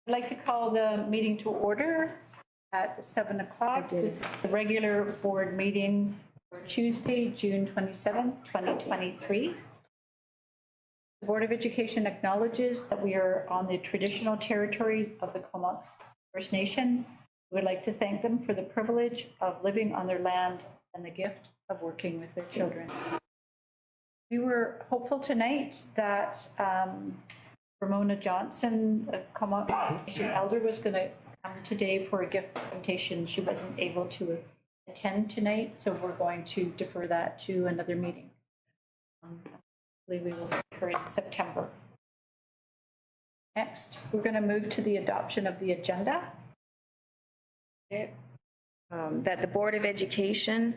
I'd like to call the meeting to order at 7 o'clock. This is the regular board meeting for Tuesday, June 27th, 2023. The Board of Education acknowledges that we are on the traditional territory of the Comox First Nation. We would like to thank them for the privilege of living on their land and the gift of working with their children. We were hopeful tonight that Ramona Johnson, a Comox Nation elder, was going to come today for a gift presentation. She wasn't able to attend tonight, so we're going to defer that to another meeting. I believe we will see her in September. Next, we're going to move to the adoption of the agenda. That the Board of Education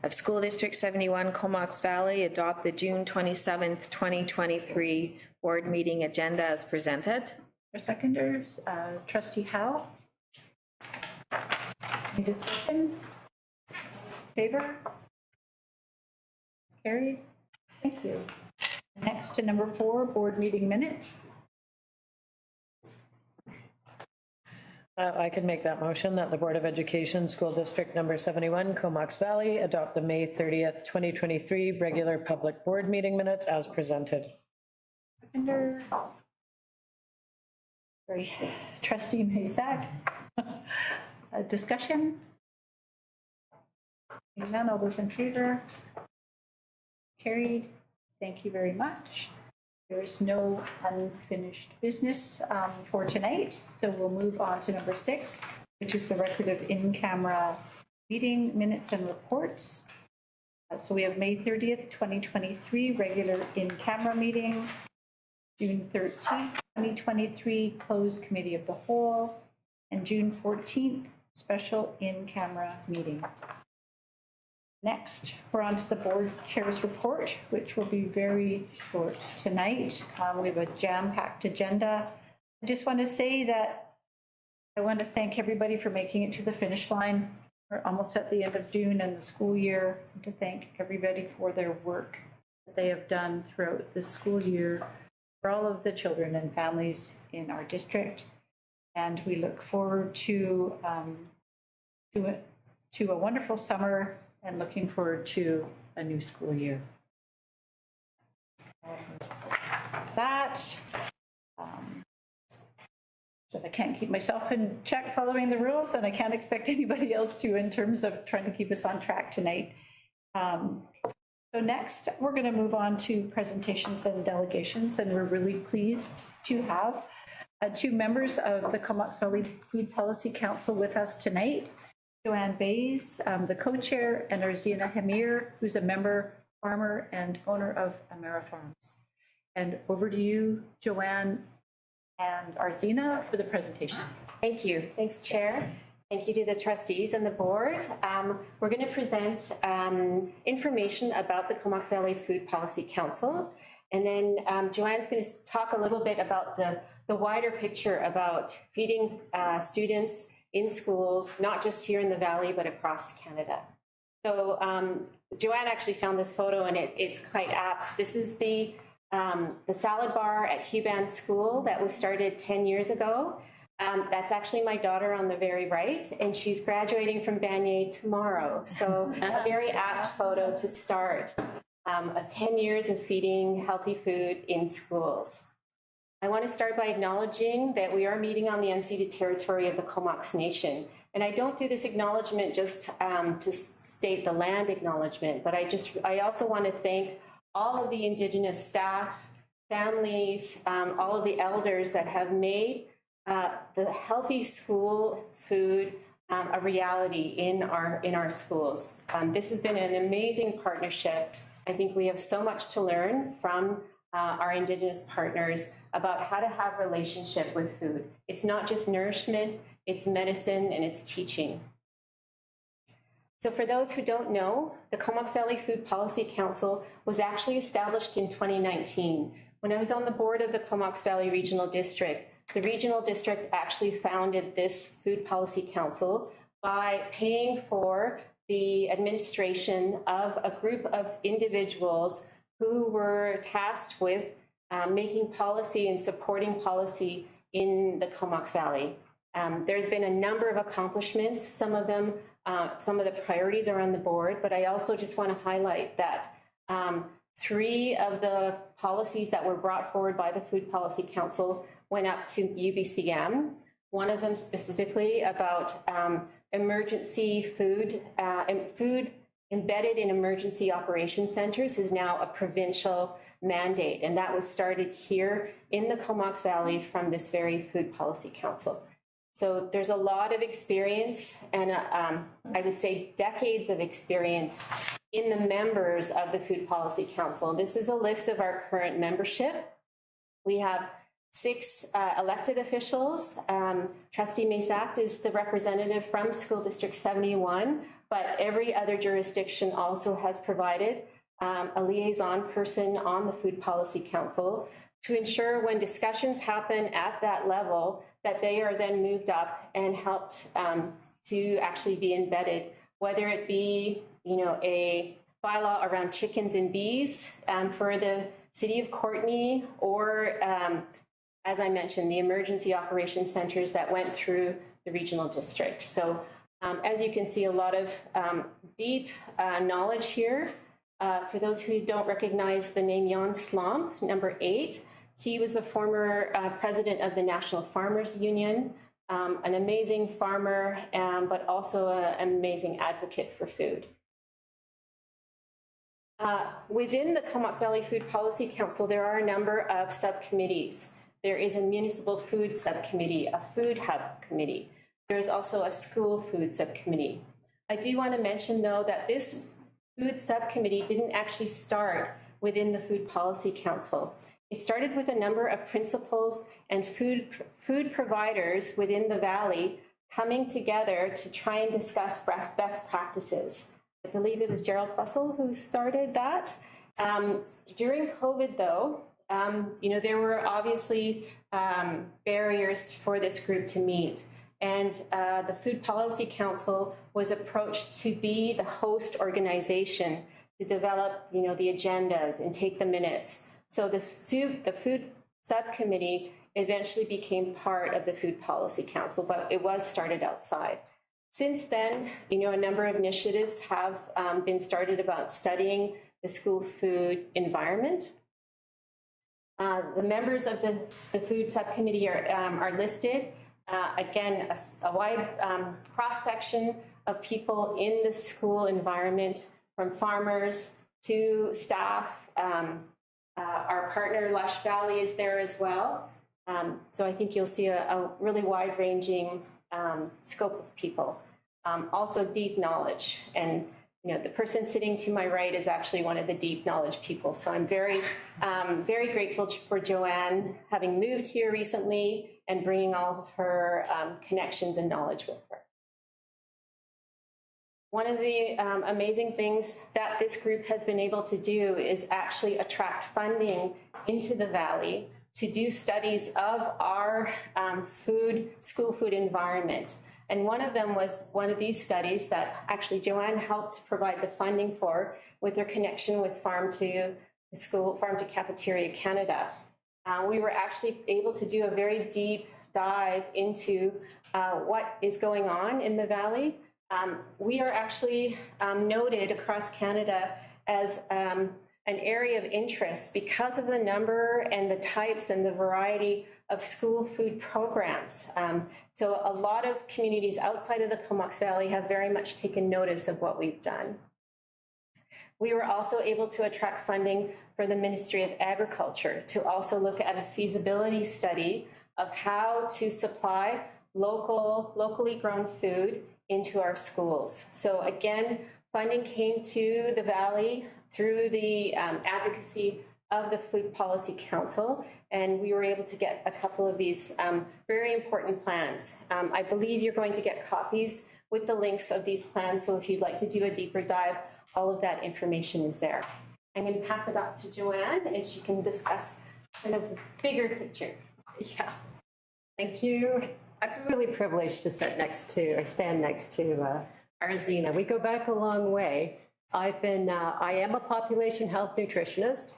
of School District 71 Comox Valley adopt the June 27th, 2023 board meeting agenda as presented. Our seconders, Trustee Howe. Any discussion? Favor? Carried. Thank you. Next to number 4, board meeting minutes. I can make that motion that the Board of Education, School District number 71, Comox Valley, adopt the May 30th, 2023 regular public board meeting minutes as presented. Seconder. Sorry. Trustee Maysack. Discussion? None. All those in favor? Carried. Thank you very much. There is no unfinished business for tonight, so we'll move on to number 6, which is the record of in-camera meeting minutes and reports. So we have May 30th, 2023, regular in-camera meeting, June 13th, 2023, closed committee of the whole, and June 14th, special in-camera meeting. Next, we're on to the board chair's report, which will be very short tonight. We have a jam-packed agenda. I just want to say that I want to thank everybody for making it to the finish line. We're almost at the end of June and the school year, and to thank everybody for their work that they have done throughout the school year for all of the children and families in our district. And we look forward to a wonderful summer and looking forward to a new school year. So I can't keep myself in check following the rules, and I can't expect anybody else to in terms of trying to keep us on track tonight. So next, we're going to move on to presentations and delegations, and we're really pleased to have 2 members of the Comox Valley Food Policy Council with us tonight. Joanne Bays, the co-chair, and Arzina Hamir, who's a member, farmer, and owner of Amera Farms. And over to you, Joanne and Arzina, for the presentation. Thank you. Thanks, Chair. Thank you to the trustees and the board. We're going to present information about the Comox Valley Food Policy Council. And then Joanne's going to talk a little bit about the wider picture about feeding students in schools, not just here in the Valley, but across Canada. So Joanne actually found this photo, and it's quite apt. This is the salad bar at Huban School that was started 10 years ago. That's actually my daughter on the very right, and she's graduating from Vanier tomorrow. So a very apt photo to start of 10 years of feeding healthy food in schools. I want to start by acknowledging that we are meeting on the unceded territory of the Comox Nation. And I don't do this acknowledgement just to state the land acknowledgement, but I also want to thank all of the Indigenous staff, families, all of the elders that have made the healthy school food a reality in our schools. This has been an amazing partnership. I think we have so much to learn from our Indigenous partners about how to have relationship with food. It's not just nourishment, it's medicine, and it's teaching. So for those who don't know, the Comox Valley Food Policy Council was actually established in 2019. When I was on the board of the Comox Valley Regional District, the regional district actually founded this Food Policy Council by paying for the administration of a group of individuals who were tasked with making policy and supporting policy in the Comox Valley. There have been a number of accomplishments, some of them, some of the priorities are on the board, but I also just want to highlight that 3 of the policies that were brought forward by the Food Policy Council went up to UBCM. One of them specifically about emergency food, food embedded in emergency operations centers is now a provincial mandate, and that was started here in the Comox Valley from this very Food Policy Council. So there's a lot of experience and I would say decades of experience in the members of the Food Policy Council. This is a list of our current membership. We have 6 elected officials. Trustee Masact is the representative from School District 71, but every other jurisdiction also has provided a liaison person on the Food Policy Council to ensure when discussions happen at that level that they are then moved up and helped to actually be embedded, whether it be, you know, a bylaw around chickens and bees for the city of Courtenay, or as I mentioned, the emergency operations centers that went through the regional district. So as you can see, a lot of deep knowledge here. For those who don't recognize the name Jan Slomp, number 8, he was the former president of the National Farmers Union, an amazing farmer, but also an amazing advocate for food. Within the Comox Valley Food Policy Council, there are a number of subcommittees. There is a municipal food subcommittee, a food hub committee. There is also a school food subcommittee. I do want to mention, though, that this food subcommittee didn't actually start within the Food Policy Council. It started with a number of principals and food providers within the Valley coming together to try and discuss best practices. I believe it was Gerald Fussell who started that. During COVID, though, you know, there were obviously barriers for this group to meet. And the Food Policy Council was approached to be the host organization to develop, you know, the agendas and take the minutes. So the food subcommittee eventually became part of the Food Policy Council, but it was started outside. Since then, you know, a number of initiatives have been started about studying the school food environment. The members of the food subcommittee are listed. Again, a wide cross-section of people in the school environment, from farmers to staff. Our partner, Lush Valley, is there as well. So I think you'll see a really wide-ranging scope of people. Also deep knowledge. And you know, the person sitting to my right is actually one of the deep knowledge people. So I'm very, very grateful for Joanne having moved here recently and bringing all of her connections and knowledge with her. One of the amazing things that this group has been able to do is actually attract funding into the Valley to do studies of our school food environment. And one of them was one of these studies that actually Joanne helped provide the funding for with her connection with Farm to Cafeteria Canada. We were actually able to do a very deep dive into what is going on in the Valley. We are actually noted across Canada as an area of interest because of the number and the types and the variety of school food programs. So a lot of communities outside of the Comox Valley have very much taken notice of what we've done. We were also able to attract funding for the Ministry of Agriculture to also look at a feasibility study of how to supply locally grown food into our schools. So again, funding came to the Valley through the advocacy of the Food Policy Council, and we were able to get a couple of these very important plans. I believe you're going to get copies with the links of these plans, so if you'd like to do a deeper dive, all of that information is there. I'm going to pass it up to Joanne, and she can discuss kind of the bigger picture. Yeah, thank you. I'm really privileged to stand next to Arzina. We go back a long way. I am a population health nutritionist.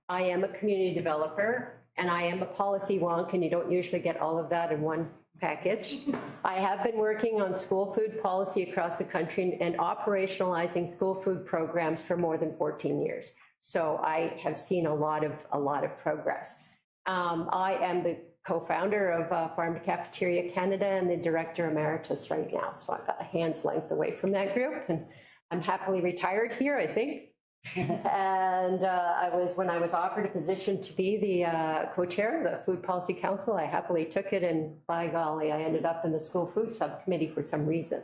I am a community developer, and I am a policy wonk, and you don't usually get all of that in one package. I have been working on school food policy across the country and operationalizing school food programs for more than 14 years. So I have seen a lot of progress. I am the co-founder of Farm to Cafeteria Canada and the director emeritus right now. So I've got a hand's length away from that group, and I'm happily retired here, I think. And when I was offered a position to be the co-chair of the Food Policy Council, I happily took it, and by golly, I ended up in the school food subcommittee for some reason.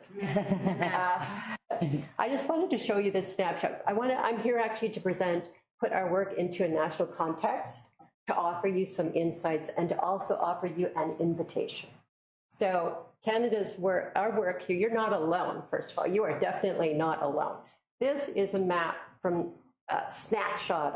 I just wanted to show you this snapshot. I'm here actually to put our work into a national context, to offer you some insights, and to also offer you an invitation. So Canada's work, our work here, you're not alone, first of all. You are definitely not alone. This is a map from a snapshot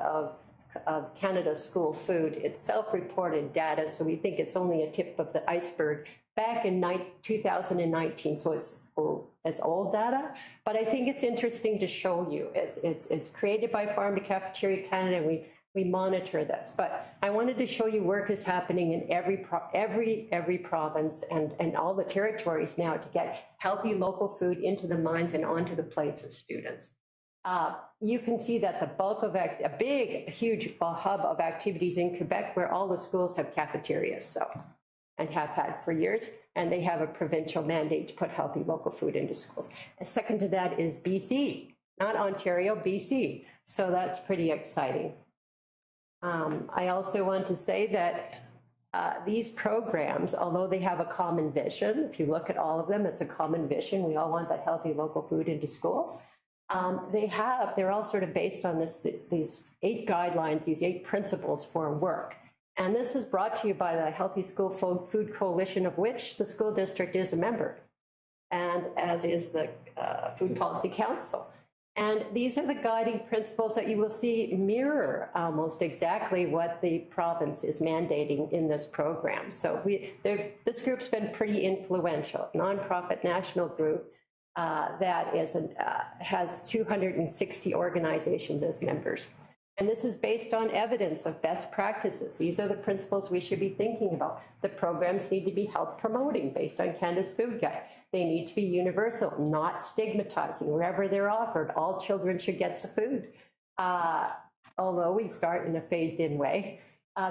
of Canada's school food. It's self-reported data, so we think it's only a tip of the iceberg. Back in 2019, so it's old data, but I think it's interesting to show you. It's created by Farm to Cafeteria Canada, and we monitor this. But I wanted to show you work is happening in every province and all the territories now to get healthy local food into the minds and onto the plates of students. You can see that the bulk of a huge hub of activities in Quebec, where all the schools have cafeterias, and have had for years, and they have a provincial mandate to put healthy local food into schools. And second to that is BC, not Ontario, BC. So that's pretty exciting. I also want to say that these programs, although they have a common vision, if you look at all of them, it's a common vision. We all want that healthy local food into schools. They're all sort of based on these 8 guidelines, these 8 principles for work. And this is brought to you by the Healthy School Food Coalition, of which the school district is a member, and as is the Food Policy Council. And these are the guiding principles that you will see mirror almost exactly what the province is mandating in this program. So this group's been pretty influential, nonprofit national group that has 260 organizations as members. And this is based on evidence of best practices. These are the principles we should be thinking about. The programs need to be health promoting based on Canada's Food Guide. They need to be universal, not stigmatizing. Wherever they're offered, all children should get the food. Although we start in a phased in way,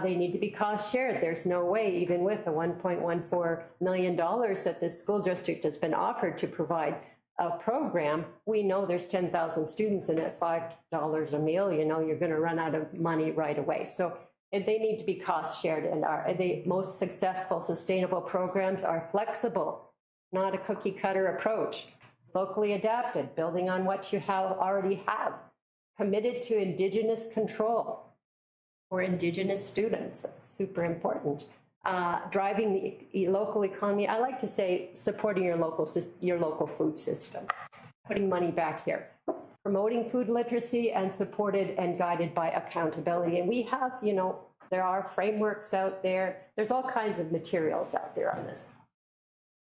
they need to be cost shared. There's no way, even with the $1.14 million that this school district has been offered to provide a program, we know there's 10,000 students, and at $5 a meal, you know, you're going to run out of money right away. So they need to be cost shared, and the most successful sustainable programs are flexible, not a cookie cutter approach, locally adapted, building on what you already have, committed to Indigenous control for Indigenous students. That's super important. Driving the local economy. I like to say supporting your local food system, putting money back here, promoting food literacy, and supported and guided by accountability. And we have, you know, there are frameworks out there. There's all kinds of materials out there on this.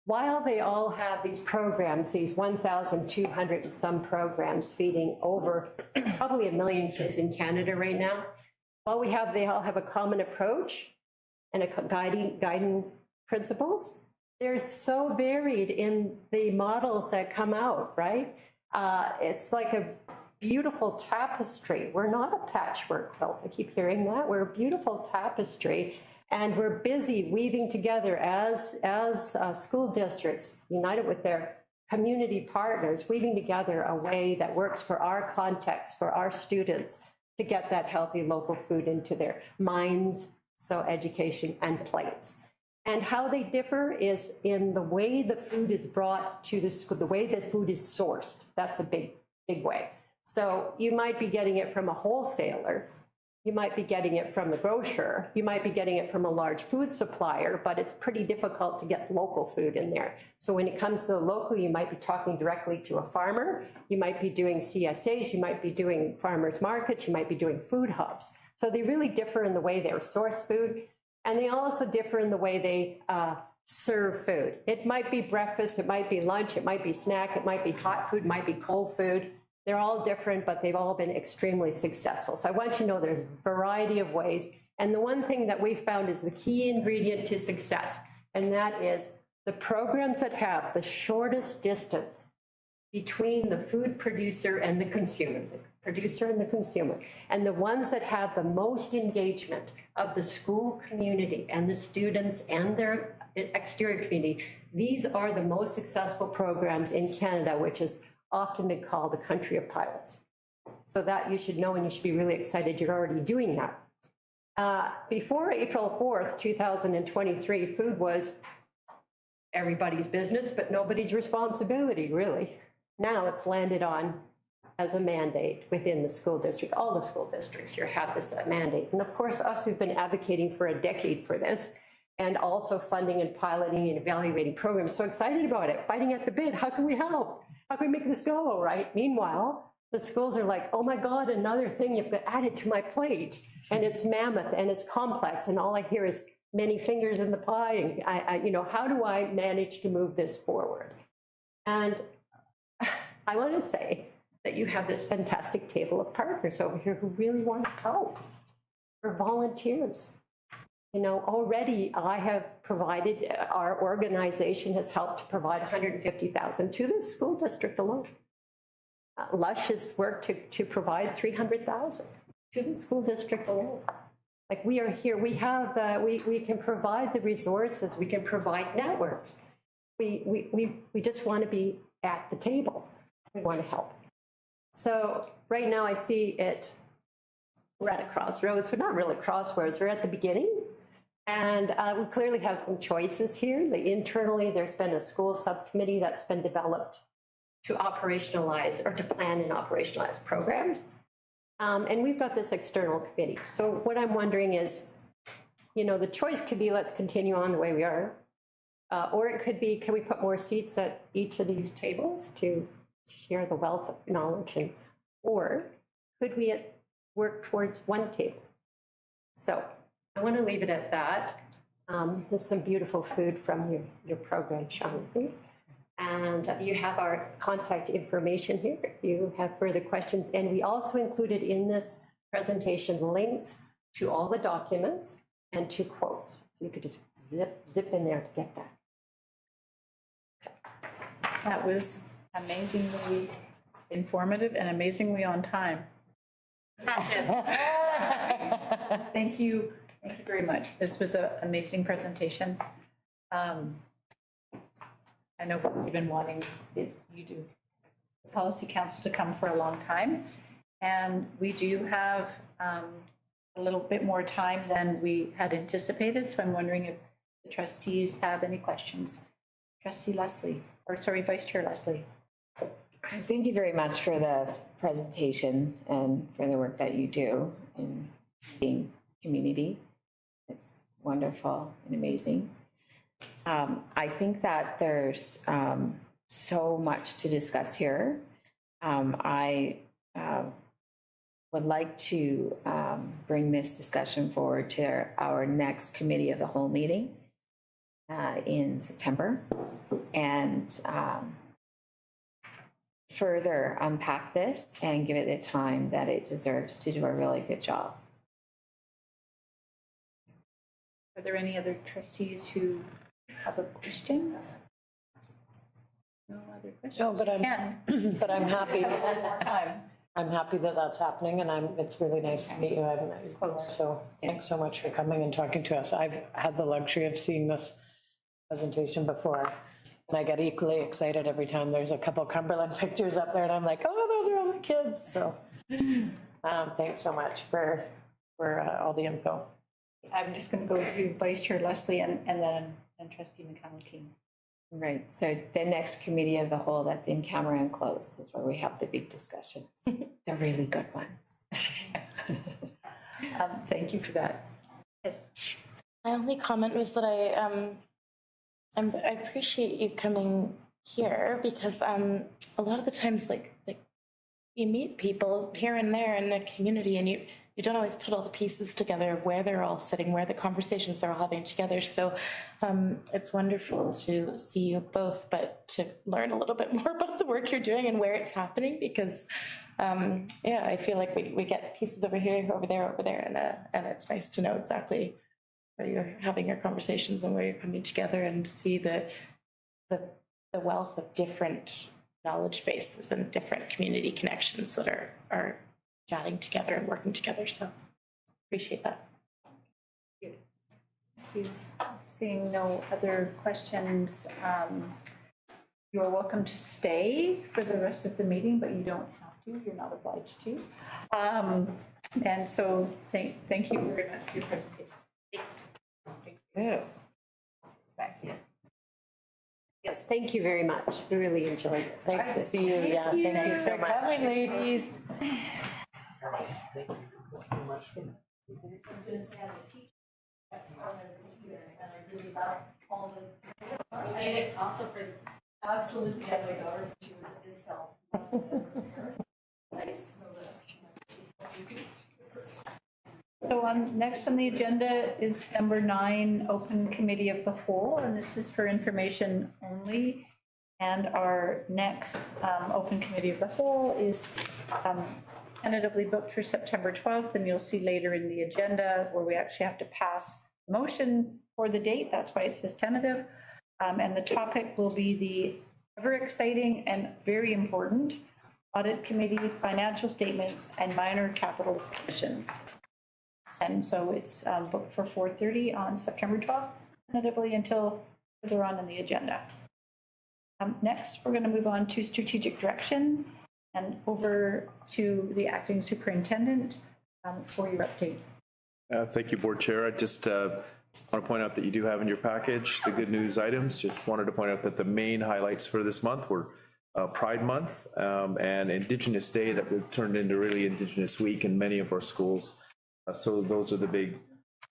While they all have these programs, these 1,200 and some programs feeding over probably 1 million kids in Canada right now, they all have a common approach and a guiding principles. They're so varied in the models that come out, right? It's like a beautiful tapestry. We're not a patchwork quilt. I keep hearing that. We're a beautiful tapestry, and we're busy weaving together as school districts, united with their community partners, weaving together a way that works for our context, for our students, to get that healthy local food into their minds, so education and plates. And how they differ is in the way the food is brought to the school, the way the food is sourced. That's a big way. So you might be getting it from a wholesaler, you might be getting it from the grocer, you might be getting it from a large food supplier, but it's pretty difficult to get local food in there. So when it comes to the local, you might be talking directly to a farmer, you might be doing CSAs, you might be doing farmers markets, you might be doing food hubs. So they really differ in the way they source food, and they also differ in the way they serve food. It might be breakfast, it might be lunch, it might be snack, it might be hot food, it might be cold food. They're all different, but they've all been extremely successful. So I want you to know there's a variety of ways, And the one thing that we found is the key ingredient to success, and that is the programs that have the shortest distance between the food producer and the consumer, and the ones that have the most engagement of the school community and the students and their exterior community. These are the most successful programs in Canada, which is often been called the country of pilots. So that you should know, and you should be really excited you're already doing that. Before April 4th, 2023, food was everybody's business, but nobody's responsibility, really. Now it's landed on as a mandate within the school district. All the school districts here have this mandate. And of course, us who've been advocating for a decade for this, and also funding and piloting and evaluating programs, so excited about it, fighting at the bid. How can we help? How can we make this go, right? Meanwhile, the schools are like, oh my God, another thing you've got added to my plate. And it's mammoth and it's complex. And all I hear is many fingers in the pie. And how do I manage to move this forward? And I want to say that you have this fantastic table of partners over here who really want to help, for volunteers. Already I have provided, our organization has helped to provide $150,000 to the school district alone. Lush has worked to provide $300,000 to the school district alone. Like, we are here, we have, we can provide the resources, we can provide networks. We just want to be at the table. We want to help. So right now I see it, we're at a crossroads. We're not really crossroads, we're at the beginning. And we clearly have some choices here. Internally, there's been a school subcommittee that's been developed to operationalize or to plan and operationalize programs. And we've got this external committee. So what I'm wondering is, the choice could be, let's continue on the way we are. Or it could be, can we put more seats at each of these tables to share the wealth of knowledge? Or could we work towards one table? So I want to leave it at that. There's some beautiful food from your program, Sean. And you have our contact information here if you have further questions. And we also included in this presentation links to all the documents and to quotes. So you could just zip in there to get that. That was amazingly informative and amazingly on time. Thank you. Thank you very much. This was an amazing presentation. I know we've been wanting the Policy Council to come for a long time. And we do have a little bit more time than we had anticipated. So I'm wondering if the trustees have any questions. Trustee Leslie, Vice Chair Leslie. Thank you very much for the presentation and for the work that you do in being community. It's wonderful and amazing. I think that there's so much to discuss here. I would like to bring this discussion forward to our next committee of the whole meeting in September and further unpack this and give it the time that it deserves to do a really good job. Are there any other trustees who have a question? No other questions? No, but I'm happy. Time. I'm happy that that's happening, and it's really nice to meet you. I haven't met you before, so thanks so much for coming and talking to us. I've had the luxury of seeing this presentation before, and I get equally excited every time there's a couple Cumberland pictures up there, and I'm like, oh, those are all the kids. So thanks so much for all the info. I'm just going to go to Vice Chair Leslie and then Trustee McConnell-King. Right, so the next committee of the whole that's in camera and closed is where we have the big discussions, the really good ones. Thank you for that. My only comment was that I appreciate you coming here because a lot of the times like you meet people here and there in the community and you don't always put all the pieces together of where they're all sitting, where the conversations they're all having together. So it's wonderful to see you both, but to learn a little bit more about the work you're doing and where it's happening, because yeah, I feel like we get pieces over here, over there, and it's nice to know exactly where you're having your conversations and where you're coming together, and see the wealth of different knowledge bases and different community connections that are chatting together and working together. So appreciate that. Seeing no other questions, you're welcome to stay for the rest of the meeting, but you don't have to. You're not obliged to. And so thank you very much for your presentation. Thank you. Back here. Yes, thank you very much. We really enjoyed it. Nice to see you. Yeah, thank you so much. Coming, ladies. Absolutely, my daughter, she was at his help. Nice. So next on the agenda is number 9, Open Committee of the Whole, and this is for information only. And our next Open Committee of the Whole is tentatively booked for September 12th, and you'll see later in the agenda where we actually have to pass a motion for the date. That's why it says tentative. And the topic will be the ever exciting and very important Audit Committee financial statements and minor capital submissions. And so it's booked for 4:30 on September 12th, tentatively until further on in the agenda. Next, we're going to move on to strategic direction and over to the acting superintendent for your update. Thank you, Board Chair. I just want to point out that you do have in your package the good news items. Just wanted to point out that the main highlights for this month were Pride Month and Indigenous Day that turned into really Indigenous Week in many of our schools. So those are the big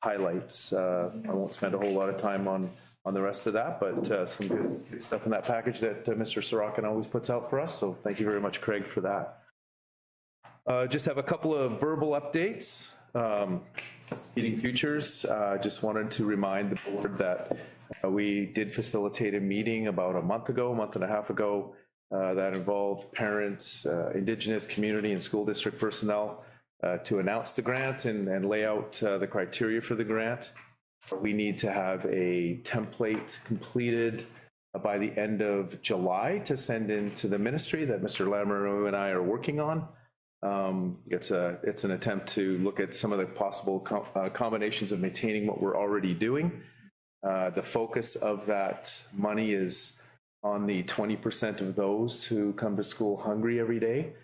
highlights. I won't spend a whole lot of time on the rest of that, but some good stuff in that package that Mr. Sorokin always puts out for us. So thank you very much, Craig, for that. Just have a couple of verbal updates. Meeting futures, just wanted to remind the board that we did facilitate a meeting about a month and a half ago, that involved parents, Indigenous community and school district personnel to announce the grant and lay out the criteria for the grant. We need to have a template completed by the end of July to send into the ministry that Mr. Lamoureux and I are working on. It's an attempt to look at some of the possible combinations of maintaining what we're already doing. The focus of that money is on the 20% of those who come to school hungry every day.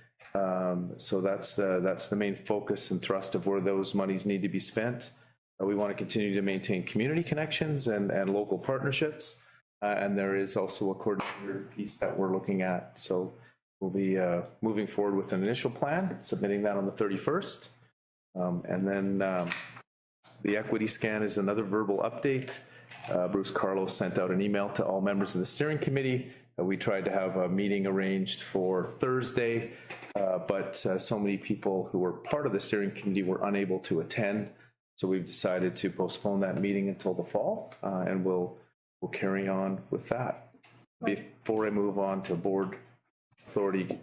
So that's the main focus and thrust of where those monies need to be spent. We want to continue to maintain community connections and local partnerships. And there is also a coordinator piece that we're looking at. So we'll be moving forward with an initial plan, submitting that on the 31st. And then the equity scan is another verbal update. Bruce Carlos sent out an email to all members of the steering committee. We tried to have a meeting arranged for Thursday, but so many people who were part of the steering committee were unable to attend. So we've decided to postpone that meeting until the fall, and we'll carry on with that. Before I move on to board authority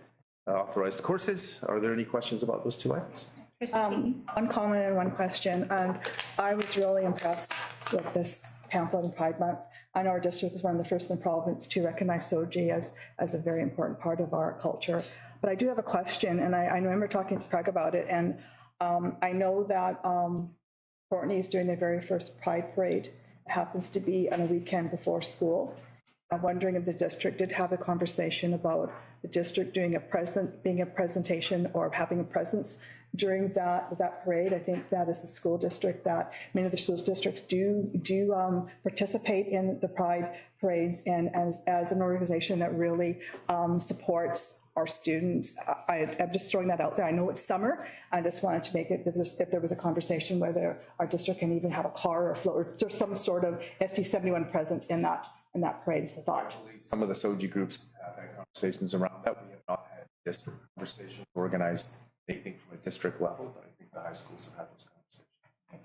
authorized courses, are there any questions about those two items? One comment and one question. I was really impressed with this pamphlet in Pride Month. I know our district was one of the first in the province to recognize SOGI as a very important part of our culture. But I do have a question, and I remember talking to Craig about it, and I know that Courtney is doing their very first Pride Parade. It happens to be on a weekend before school. I'm wondering if the district did have a conversation about the district doing being a presentation or having a presence during that parade. I think that as a school district that many of the school districts do participate in the Pride parades, and as an organization that really supports our students. I'm just throwing that out there. I know it's summer. I just wanted to make it, if there was a conversation whether our district can even have a car or a float, or there's some sort of ST71 presence in that parade, is the thought. Some of the SOGI groups have had conversations around that. We have not had district conversations organized anything from a district level, but I think the high schools have had those conversations.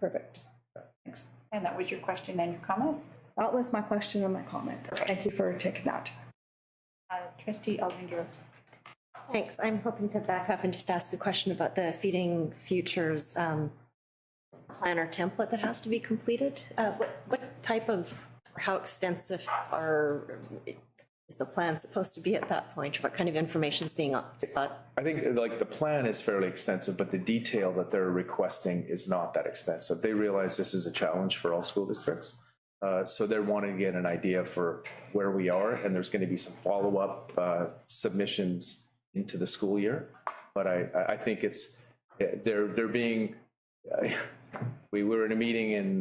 Perfect. Thanks. And that was your question and your comment? That was my question and my comment. Thank you for taking that. Trustee Alvin. Thanks. I'm hoping to back up and just ask a question about the Feeding Futures planner template that has to be completed. What type of, how extensive is the plan supposed to be at that point? What kind of information is being sought? I think like the plan is fairly extensive, but the detail that they're requesting is not that extensive. They realize this is a challenge for all school districts. So they're wanting to get an idea for where we are, and there's going to be some follow-up submissions into the school year. But I think they're being, we were in a meeting in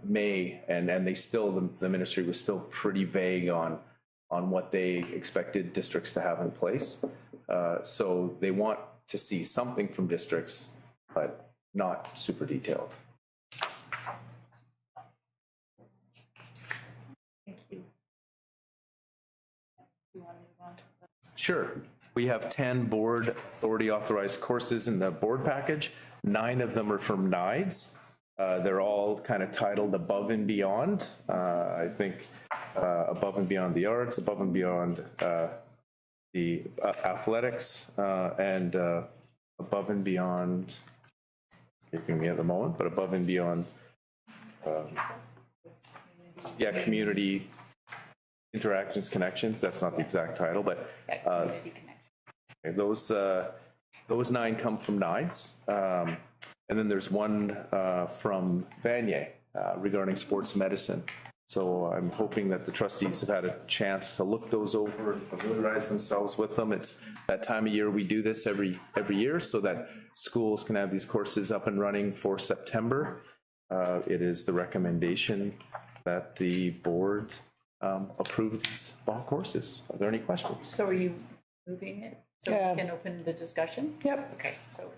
May, and they still, the ministry was still pretty vague on what they expected districts to have in place. So they want to see something from districts, but not super detailed. Thank you. You want to move on to Sure. We have 10 board authority authorized courses in the board package. 9 of them are from NIDES. They're all kind of titled Above and Beyond. I think Above and Beyond the Arts, Above and Beyond the Athletics, and Above and Beyond, escaping me at the moment, but Above and Beyond, Community Interactions, Connections. That's not the exact title, but community connection. those 9 come from NIDES. And then there's one from Vanier regarding sports medicine. So I'm hoping that the trustees have had a chance to look those over and familiarize themselves with them. It's that time of year we do this every year so that schools can have these courses up and running for September. It is the recommendation that the board approve these all courses. Are there any questions? So are you moving it? So Yeah. we can open the discussion? Yep. Okay, so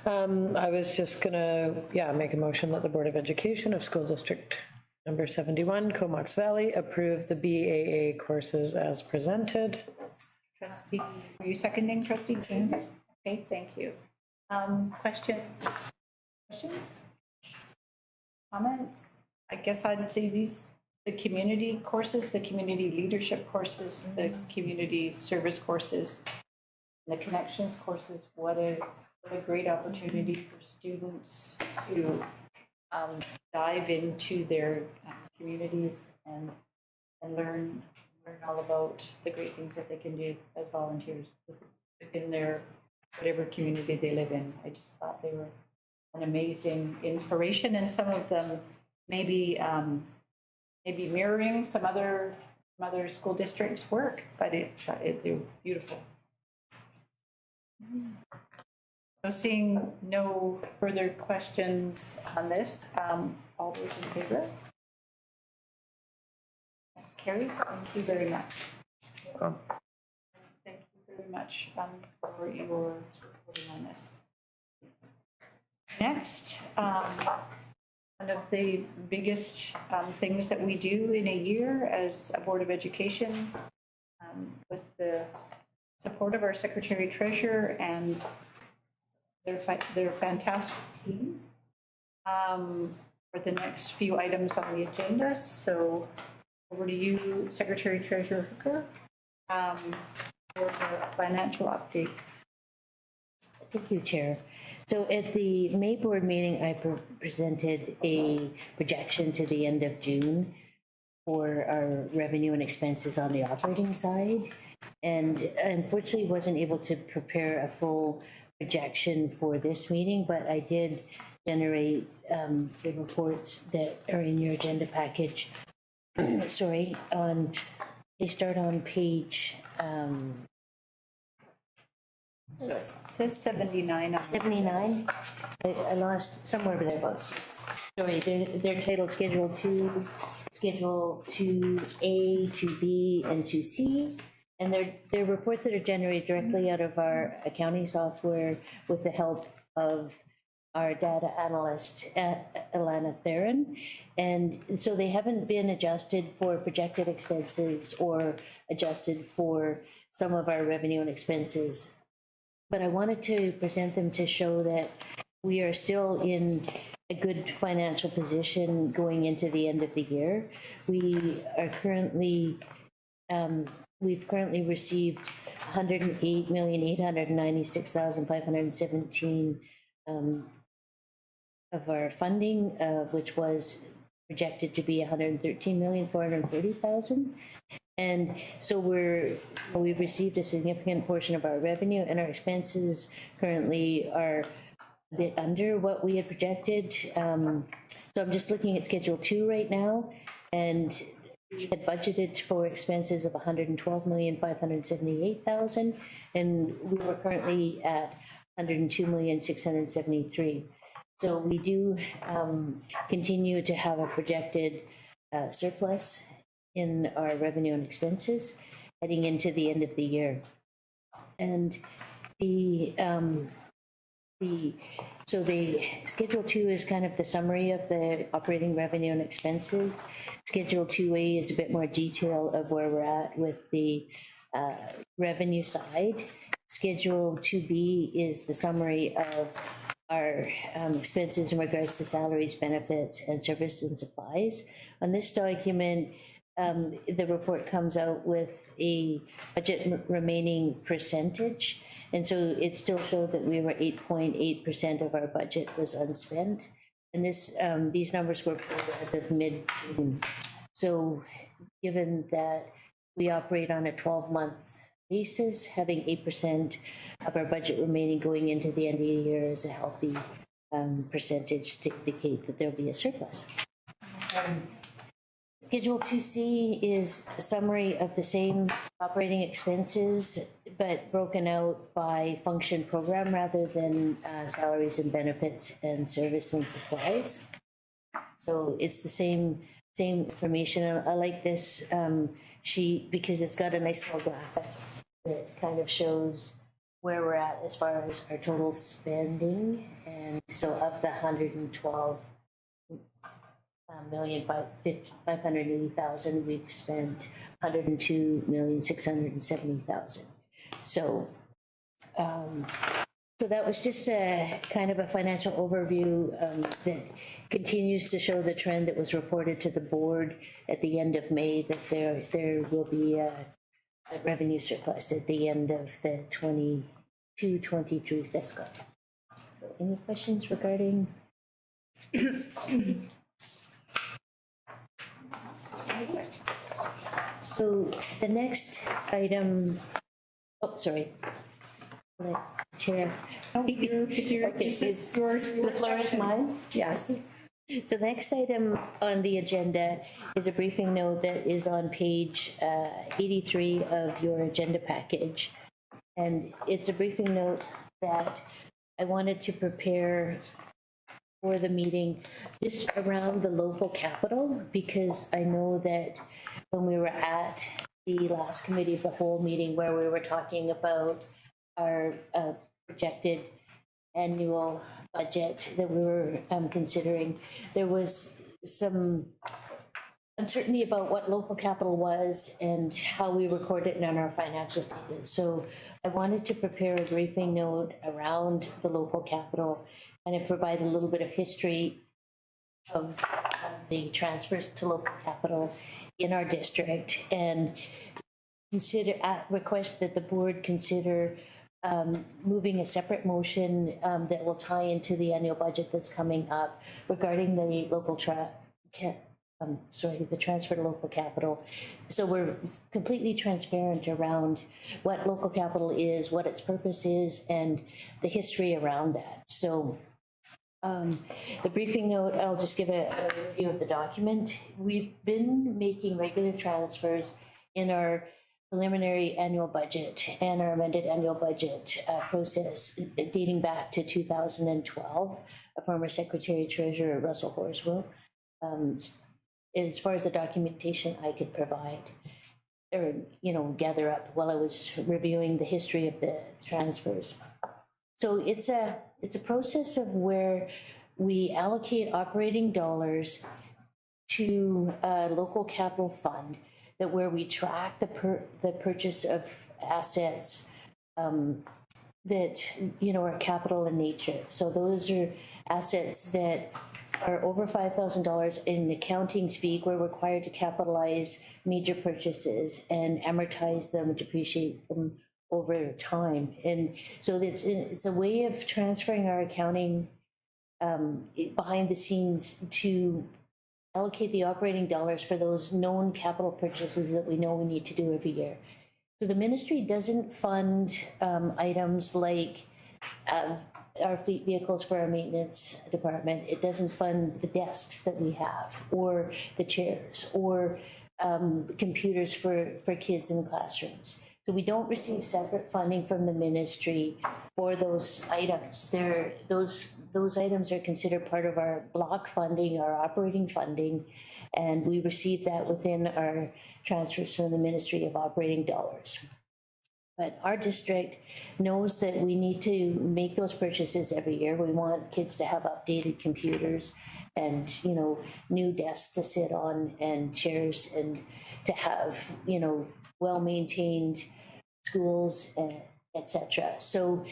I was just gonna, make a motion that the Board of Education of School District Number 71, Comox Valley, approve the BAA courses as presented. trustee, are you seconding trustee King? Okay, thank you. Questions? Comments? I guess I'd say the community courses, the community leadership courses, the community service courses, the connections courses, what a great opportunity for students to dive into their communities and learn all about the great things that they can do as volunteers within their whatever community they live in. I just thought they were an amazing inspiration, and some of them maybe mirroring some other school districts' work, but they're beautiful. So seeing no further questions on this, all those in favor? That's carried. Thank you very much. Thank you very much for your reporting on this. Next, one of the biggest things that we do in a year as a Board of Education, with the support of our Secretary Treasurer and their fantastic team, for the next few items on the agenda. So over to you, Secretary Treasurer Hooker, for the financial update. Thank you, Chair. So at the May board meeting, I presented a projection to the end of June for our revenue and expenses on the operating side. And unfortunately wasn't able to prepare a full projection for this meeting, but I did generate the reports that are in your agenda package. Sorry, they start on page It says 79. 79. I lost somewhere thereabouts. Sorry, they're titled Schedule 2, Schedule 2A, 2B, and 2C. And they're reports that are generated directly out of our accounting software with the help of our data analyst, Alana Theron. And so they haven't been adjusted for projected expenses or adjusted for some of our revenue and expenses. But I wanted to present them to show that we are still in a good financial position going into the end of the year. We are currently, we've currently received 108,896,517 of our funding, which was projected to be 113,430,000. And so we've received a significant portion of our revenue, and our expenses currently are a bit under what we had projected. So I'm just looking at Schedule 2 right now, and we had budgeted for expenses of 112,578,000, and we were currently at 102,673,000. So we do continue to have a projected surplus in our revenue and expenses heading into the end of the year. And the Schedule 2 is kind of the summary of the operating revenue and expenses. Schedule 2A is a bit more detail of where we're at with the revenue side. Schedule 2B is the summary of our expenses in regards to salaries, benefits, and services and supplies. On this document, the report comes out with a budget remaining percentage. And so it still showed that we were 8.8% of our budget was unspent. And these numbers were pulled as of mid-June. So given that we operate on a 12-month basis, having 8% of our budget remaining going into the end of the year is a healthy percentage to indicate that there'll be a surplus. Schedule 2C is a summary of the same operating expenses, but broken out by function program rather than salaries and benefits and service and supplies. So it's the same information. I like this sheet because it's got a nice little graphic that kind of shows where we're at as far as our total spending. And so of the 112,580,000, we've spent 102,670,000. So that was just a kind of a financial overview that continues to show the trend that was reported to the board at the end of May, that there will be a revenue surplus at the end of the 22-23 fiscal. So any questions regarding? So the next item, oh, sorry. Chair. Okay, the floor is mine? Yes. So the next item on the agenda is a briefing note that is on page 83 of your agenda package. And it's a briefing note that I wanted to prepare for the meeting just around the local capital, because I know that when we were at the last committee of the whole meeting where we were talking about our projected annual budget that we were considering, there was some uncertainty about what local capital was and how we record it in our financial statements. So I wanted to prepare a briefing note around the local capital and it provide a little bit of history of the transfers to local capital in our district, and request that the board consider moving a separate motion that will tie into the annual budget that's coming up regarding the local the transfer to local capital. So we're completely transparent around what local capital is, what its purpose is, and the history around that. So the briefing note, I'll just give a review of the document. We've been making regular transfers in our preliminary annual budget and our amended annual budget process dating back to 2012. A former Secretary Treasurer, Russell Horswell, as far as the documentation I could provide or gather up while I was reviewing the history of the transfers. So it's a process of where we allocate operating dollars to a local capital fund, that where we track the purchase of assets that, are capital in nature. So those are assets that are over $5,000 in accounting speak. We're required to capitalize major purchases and amortize them, depreciate them over time. And so it's a way of transferring our accounting behind the scenes to allocate the operating dollars for those known capital purchases that we know we need to do every year. So the ministry doesn't fund items like our fleet vehicles for our maintenance department. It doesn't fund the desks that we have, or the chairs, or computers for kids in the classrooms. So we don't receive separate funding from the ministry for those items. Those items are considered part of our block funding, our operating funding, and we receive that within our transfers from the Ministry of Operating Dollars. But our district knows that we need to make those purchases every year. We want kids to have updated computers and, new desks to sit on and chairs, and to have, well-maintained schools, et cetera. So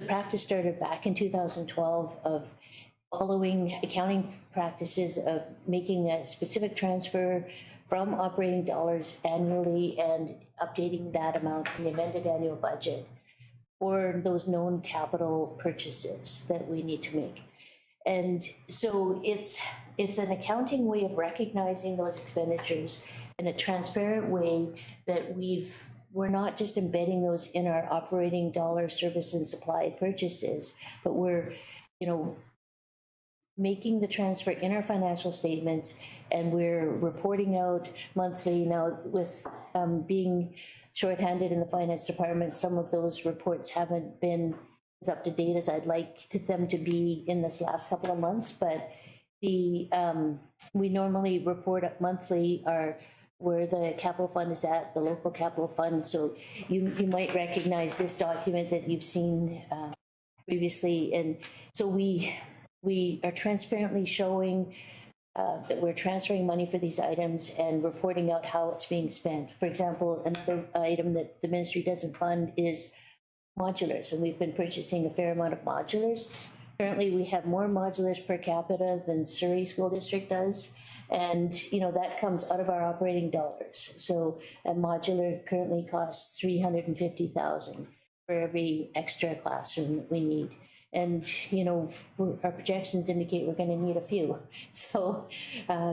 the practice started back in 2012 of following accounting practices of making a specific transfer from operating dollars annually and updating that amount in the amended annual budget for those known capital purchases that we need to make. And so it's an accounting way of recognizing those expenditures in a transparent way that we're not just embedding those in our operating dollar service and supply purchases, but we're, making the transfer in our financial statements, and we're reporting out monthly. Now, with being shorthanded in the finance department, some of those reports haven't been as up to date as I'd like them to be in this last couple of months, but we normally report up monthly where the capital fund is at, the local capital fund. So you might recognize this document that you've seen previously. And so we are transparently showing that we're transferring money for these items and reporting out how it's being spent. For example, another item that the ministry doesn't fund is modulars, and we've been purchasing a fair amount of modulars. Currently, we have more modulars per capita than Surrey School District does. And, that comes out of our operating dollars. So a modular currently costs $350,000 for every extra classroom that we need. And, our projections indicate we're going to need a few. So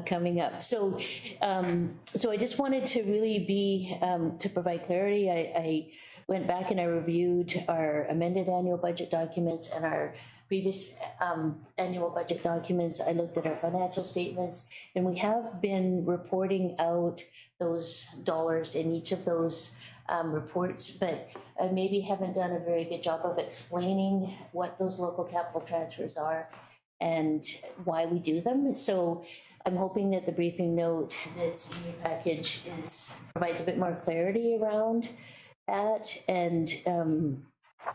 coming up. So I just wanted to really to provide clarity. I went back and I reviewed our amended annual budget documents and our previous annual budget documents. I looked at our financial statements, and we have been reporting out those dollars in each of those reports, but I maybe haven't done a very good job of explaining what those local capital transfers are and why we do them. So I'm hoping that the briefing note that's in your package provides a bit more clarity around that. And,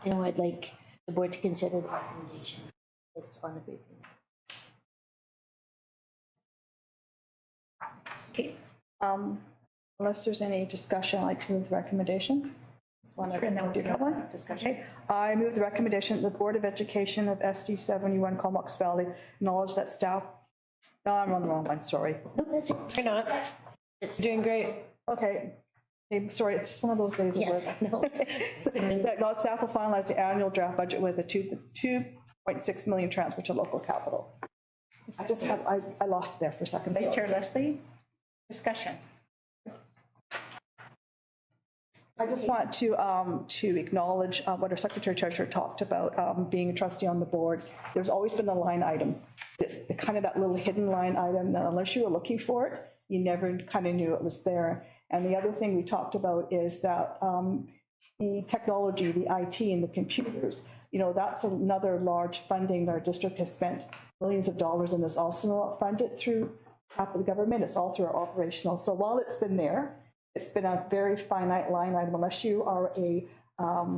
I'd like the board to consider the recommendation that's on the briefing. Okay. Unless there's any discussion, I'd like to move the recommendation. And then we'll do that one discussion. Okay. I move the recommendation that the Board of Education of SD 71 Comox Valley acknowledge that staff. No, I'm on the wrong one, sorry. No, that's it. You're not. It's doing great. Okay. Hey, sorry, it's just one of those days of Yes, work. no. That God, staff will finalize the annual draft budget with a 2.6 million transfer to local capital. I lost it there for a second. Vice Chair Leslie, discussion. I just want to acknowledge what our Secretary Treasurer talked about, being a trustee on the board. There's always been a line item, kind of that little hidden line item that unless you were looking for it, you never kind of knew it was there. And the other thing we talked about is that the technology, the IT and the computers, that's another large funding our district has spent millions of dollars and is also not funded through capital government. It's all through our operational. So while it's been there, it's been a very finite line item unless you are a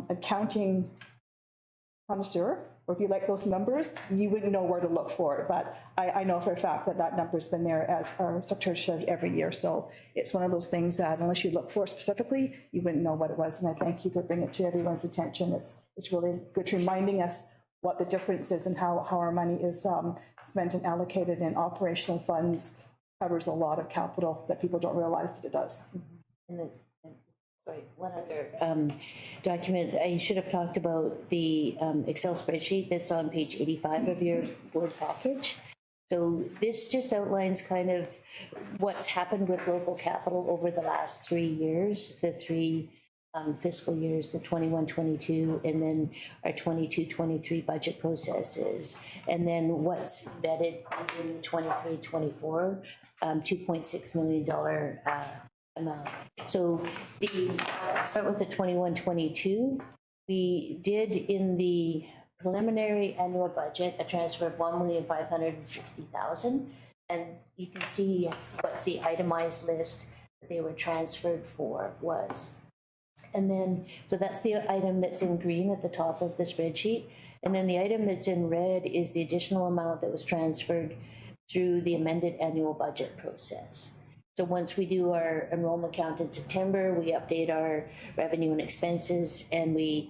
accounting connoisseur or if you like those numbers, you wouldn't know where to look for it. But I know for a fact that that number's been there, as our Secretary said, every year. So it's one of those things that unless you look for it specifically, you wouldn't know what it was. And I thank you for bringing it to everyone's attention. It's really good to reminding us what the difference is and how our money is spent and allocated in operational funds covers a lot of capital that people don't realize that it does. And then, sorry, one other document, I should have talked about the Excel spreadsheet that's on page 85 of your board package. So this just outlines kind of what's happened with local capital over the last 3 years, the three fiscal years, the 21-22, and then our 22-23 budget processes, and then what's vetted in the 23-24 $2.6 million amount. So start with the 21-22. We did in the preliminary annual budget a transfer of $1,560,000, and you can see what the itemized list that they were transferred for was. And then, so that's the item that's in green at the top of the spreadsheet. And then the item that's in red is the additional amount that was transferred through the amended annual budget process. So once we do our enrollment count in September, we update our revenue and expenses, and we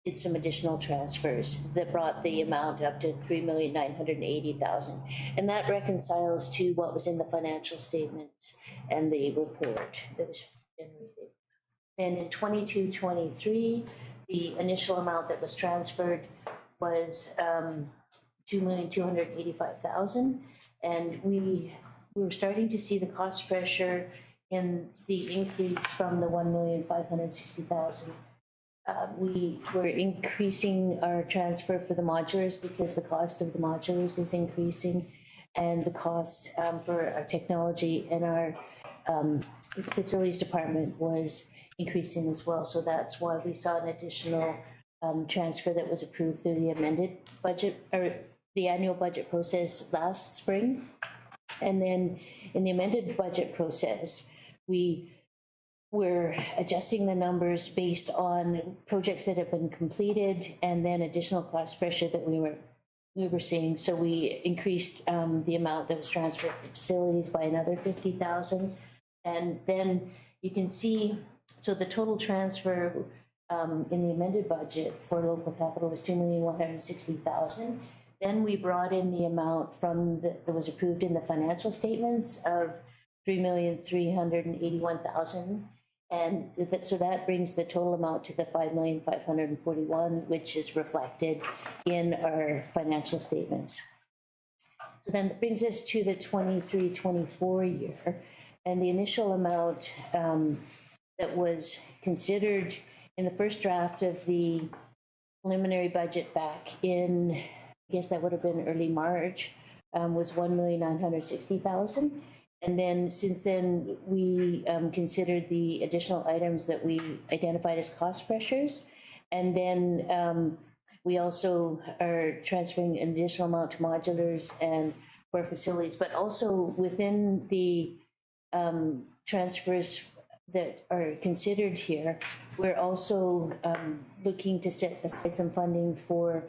did some additional transfers that brought the amount up to $3,980,000. And that reconciles to what was in the financial statements and the report that was generated. And in 22-23, the initial amount that was transferred was $2,285,000, and we were starting to see the cost pressure in the increase from the $1,560,000. We were increasing our transfer for the modulars because the cost of the modulars is increasing, and the cost for our technology and our facilities department was increasing as well. So that's why we saw an additional transfer that was approved through the amended budget, or the annual budget process last spring. And then in the amended budget process, we were adjusting the numbers based on projects that have been completed and then additional cost pressure that we were seeing. So we increased the amount that was transferred to facilities by another $50,000. And then you can see, so the total transfer in the amended budget for local capital was $2,160,000. Then we brought in the amount that was approved in the financial statements of $3,381,000. And so that brings the total amount to the $5,541,000, which is reflected in our financial statements. So then that brings us to the 23-24 year. And the initial amount that was considered in the first draft of the preliminary budget back in, I guess that would have been early March, was $1,960,000. And then since then, we considered the additional items that we identified as cost pressures. And then we also are transferring an additional amount to modulars and for facilities, but also within the transfers that are considered here, we're also looking to set aside some funding for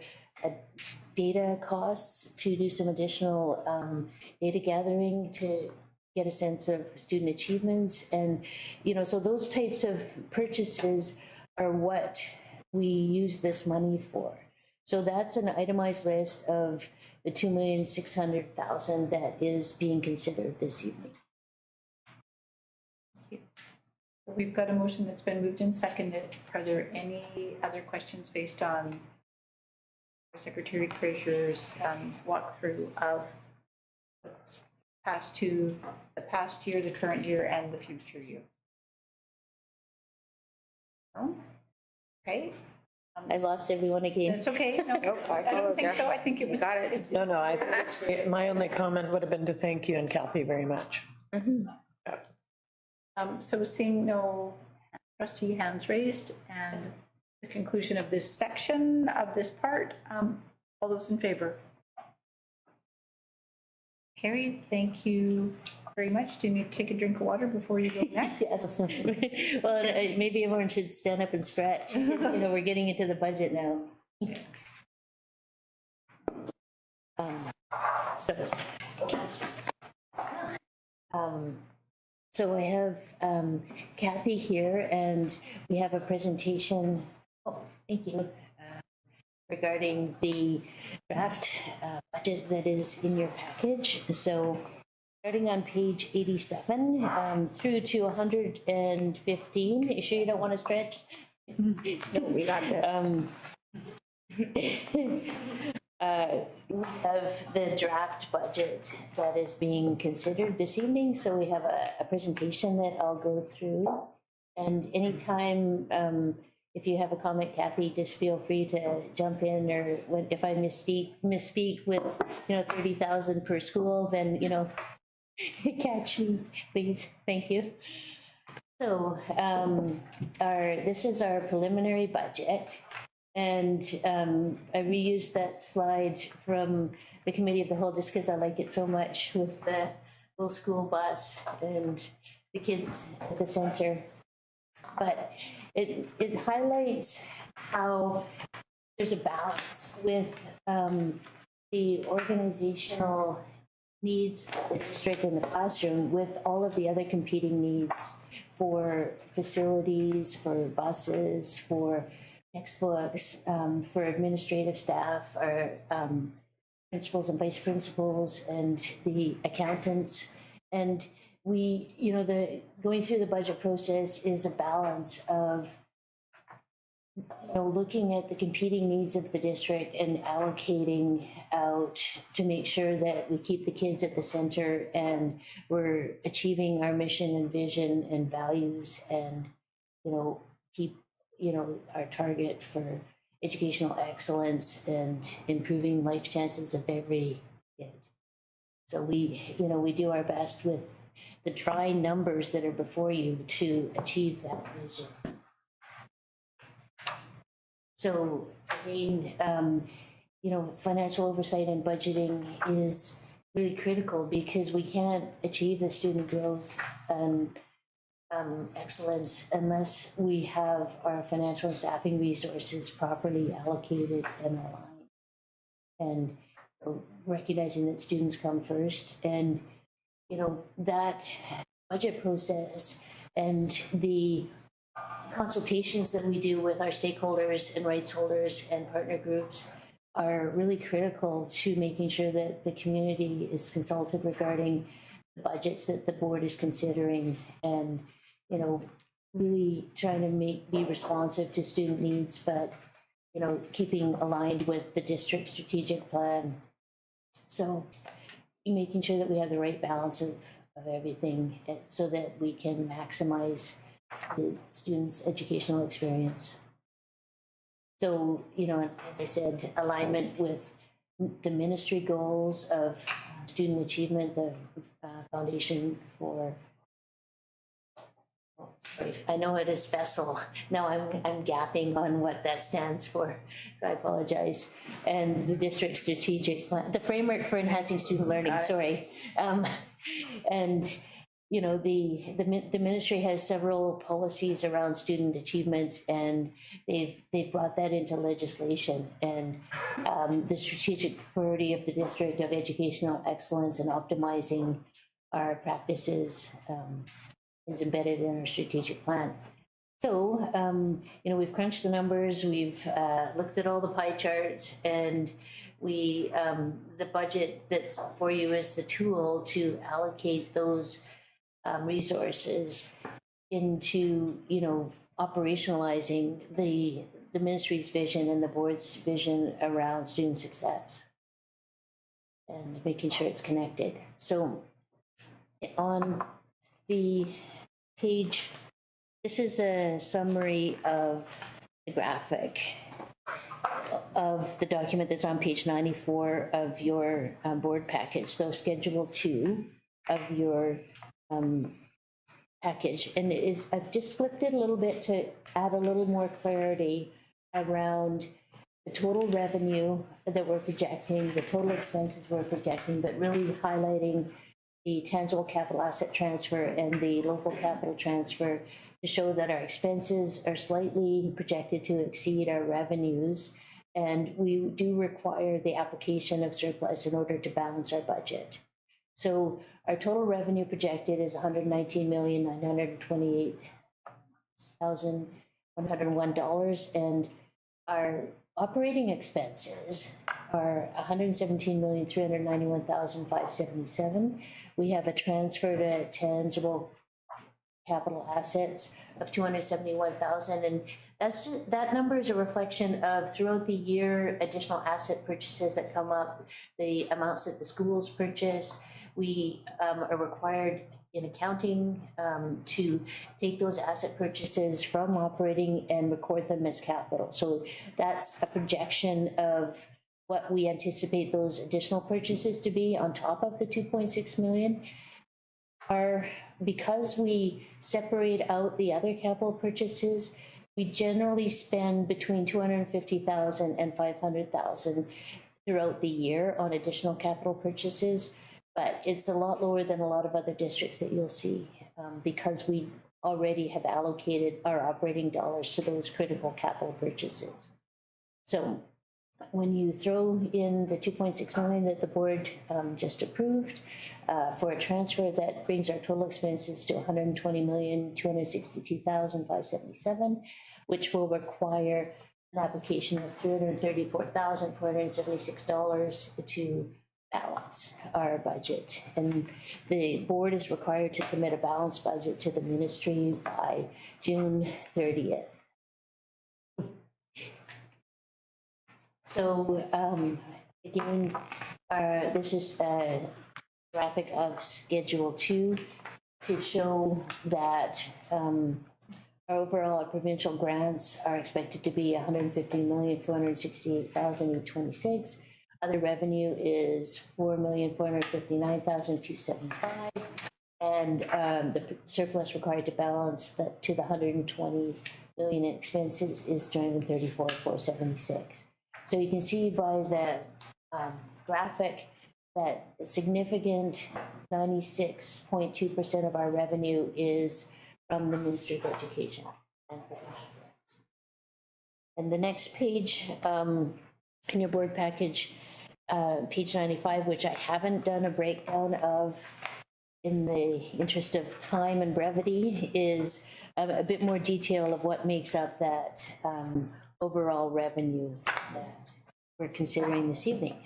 data costs to do some additional data gathering to get a sense of student achievements. And, so those types of purchases are what we use this money for. So that's an itemized list of the $2,600,000 that is being considered this evening. We've got a motion that's been moved and seconded. Are there any other questions based on Secretary Treasurer's walkthrough of the past year, the current year, and the future year? No? Okay. I lost everyone again. It's okay. No, I don't think so. I think it was. Got it. No, that's great. My only comment would have been to thank you and Kathy very much. Mm-hmm. So seeing no trustee hands raised and the conclusion of this section of this part, all those in favor? Carrie, thank you very much. Do you need to take a drink of water before you go next? Yes. Well, maybe everyone should stand up and stretch. We're getting into the budget now. So, so I have Kathy here, and we have a presentation. Oh, thank you. Regarding the draft budget that is in your package. So starting on page 87 through to 115. You sure you don't want to stretch? No, we got it. We have the draft budget that is being considered this evening, so we have a presentation that I'll go through. And anytime, if you have a comment, Kathy, just feel free to jump in, or if I misspeak with, 30,000 per school, then, catch me, please. Thank you. So this is our preliminary budget. And I reused that slide from the committee of the whole just because I like it so much, with the little school bus and the kids at the center. But it highlights how there's a balance with the organizational needs of the district in the classroom with all of the other competing needs for facilities, for buses, for textbooks, for administrative staff, our principals and vice principals, and the accountants. And we, going through the budget process is a balance of, looking at the competing needs of the district and allocating out to make sure that we keep the kids at the center and we're achieving our mission and vision and values, and, keep our target for educational excellence and improving life chances of every kid. So we do our best with the dry numbers that are before you to achieve that vision. So, financial oversight and budgeting is really critical because we can't achieve the student growth and excellence unless we have our financial and staffing resources properly allocated and aligned. And recognizing that students come first, and that budget process and the consultations that we do with our stakeholders and rights holders and partner groups are really critical to making sure that the community is consulted regarding the budgets that the board is considering, and really trying to be responsive to student needs, but keeping aligned with the district strategic plan. So making sure that we have the right balance of everything so that we can maximize the students' educational experience. So, as I said, alignment with the ministry goals of student achievement, the foundation for, I know it is FESL. Now I'm gapping on what that stands for, so I apologize. And the district strategic plan, the framework for enhancing student learning, sorry. And the ministry has several policies around student achievement, and they've brought that into legislation. And the strategic priority of the district of educational excellence and optimizing our practices is embedded in our strategic plan. So, we've crunched the numbers, we've looked at all the pie charts, and the budget that's for you is the tool to allocate those resources into, operationalizing the ministry's vision and the board's vision around student success and making sure it's connected. So on the page, this is a summary of the graphic of the document that's on page 94 of your board package. So schedule 2 of your package, and I've just flipped it a little bit to add a little more clarity around the total revenue that we're projecting, the total expenses we're projecting, but really highlighting the tangible capital asset transfer and the local capital transfer to show that our expenses are slightly projected to exceed our revenues, And we do require the application of surplus in order to balance our budget. So our total revenue projected is $119,928,101, and our operating expenses are $117,391,577. We have a transfer to tangible capital assets of $271,000, and that number is a reflection of throughout the year additional asset purchases that come up, the amounts that the schools purchase. We are required in accounting to take those asset purchases from operating and record them as capital. So that's a projection of what we anticipate those additional purchases to be on top of the 2.6 million. Because we separate out the other capital purchases, we generally spend between $250,000 and $500,000 throughout the year on additional capital purchases, but it's a lot lower than a lot of other districts that you'll see because we already have allocated our operating dollars to those critical capital purchases. So when you throw in the 2.6 million that the board just approved for a transfer, that brings our total expenses to $120,262,577, which will require an application of $334,476 to balance our budget. And the board is required to submit a balanced budget to the ministry by June 30th. So again, this is a graphic of Schedule 2 to show that our overall provincial grants are expected to be $150,468,826. Other revenue is $4,459,275, and the surplus required to balance to the $120 million in expenses is $334,476. So you can see by the graphic that a significant 96.2% of our revenue is from the Ministry of Education and Professional Grants. And the next page in your board package, page 95, which I haven't done a breakdown of in the interest of time and brevity, is a bit more detail of what makes up that overall revenue that we're considering this evening.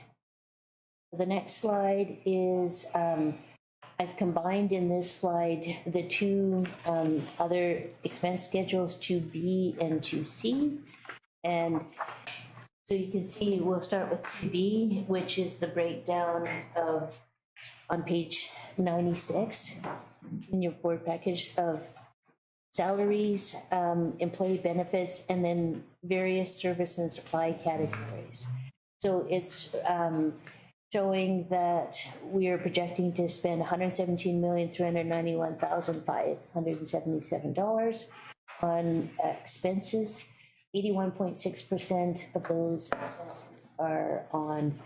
The next slide is, I've combined in this slide the two other expense schedules, 2B and 2C. And so you can see, we'll start with 2B, which is the breakdown of, on page 96 in your board package, of salaries, employee benefits, and then various service and supply categories. So it's showing that we are projecting to spend $117,391,577 on expenses. 81.6% of those expenses are on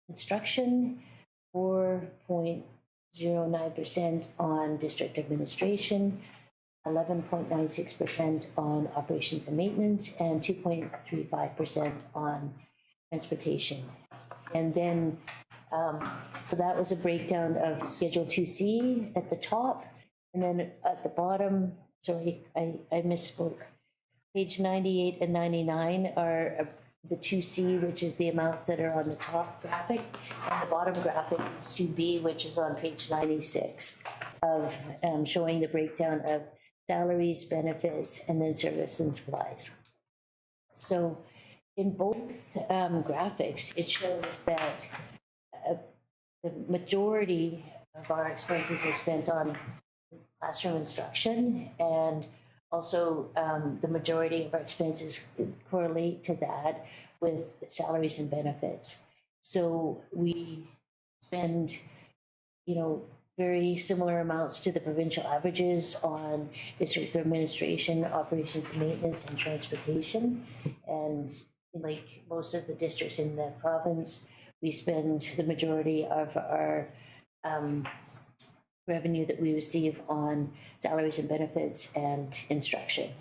construction, 4.09% on district administration, 11.96% on operations and maintenance, and 2.35% on transportation. And then, so that was a breakdown of Schedule 2C at the top, and then at the bottom, sorry, I misspoke. Page 98 and 99 are the 2C, which is the amounts that are on the top graphic, and the bottom graphic is 2B, which is on page 96, of showing the breakdown of salaries, benefits, and then service and supplies. So in both graphics, it shows that the majority of our expenses are spent on classroom instruction, and also the majority of our expenses correlate to that with salaries and benefits. So we spend, very similar amounts to the provincial averages on district administration, operations and maintenance, and transportation. And like most of the districts in the province, we spend the majority of our revenue that we receive on salaries and benefits and instruction.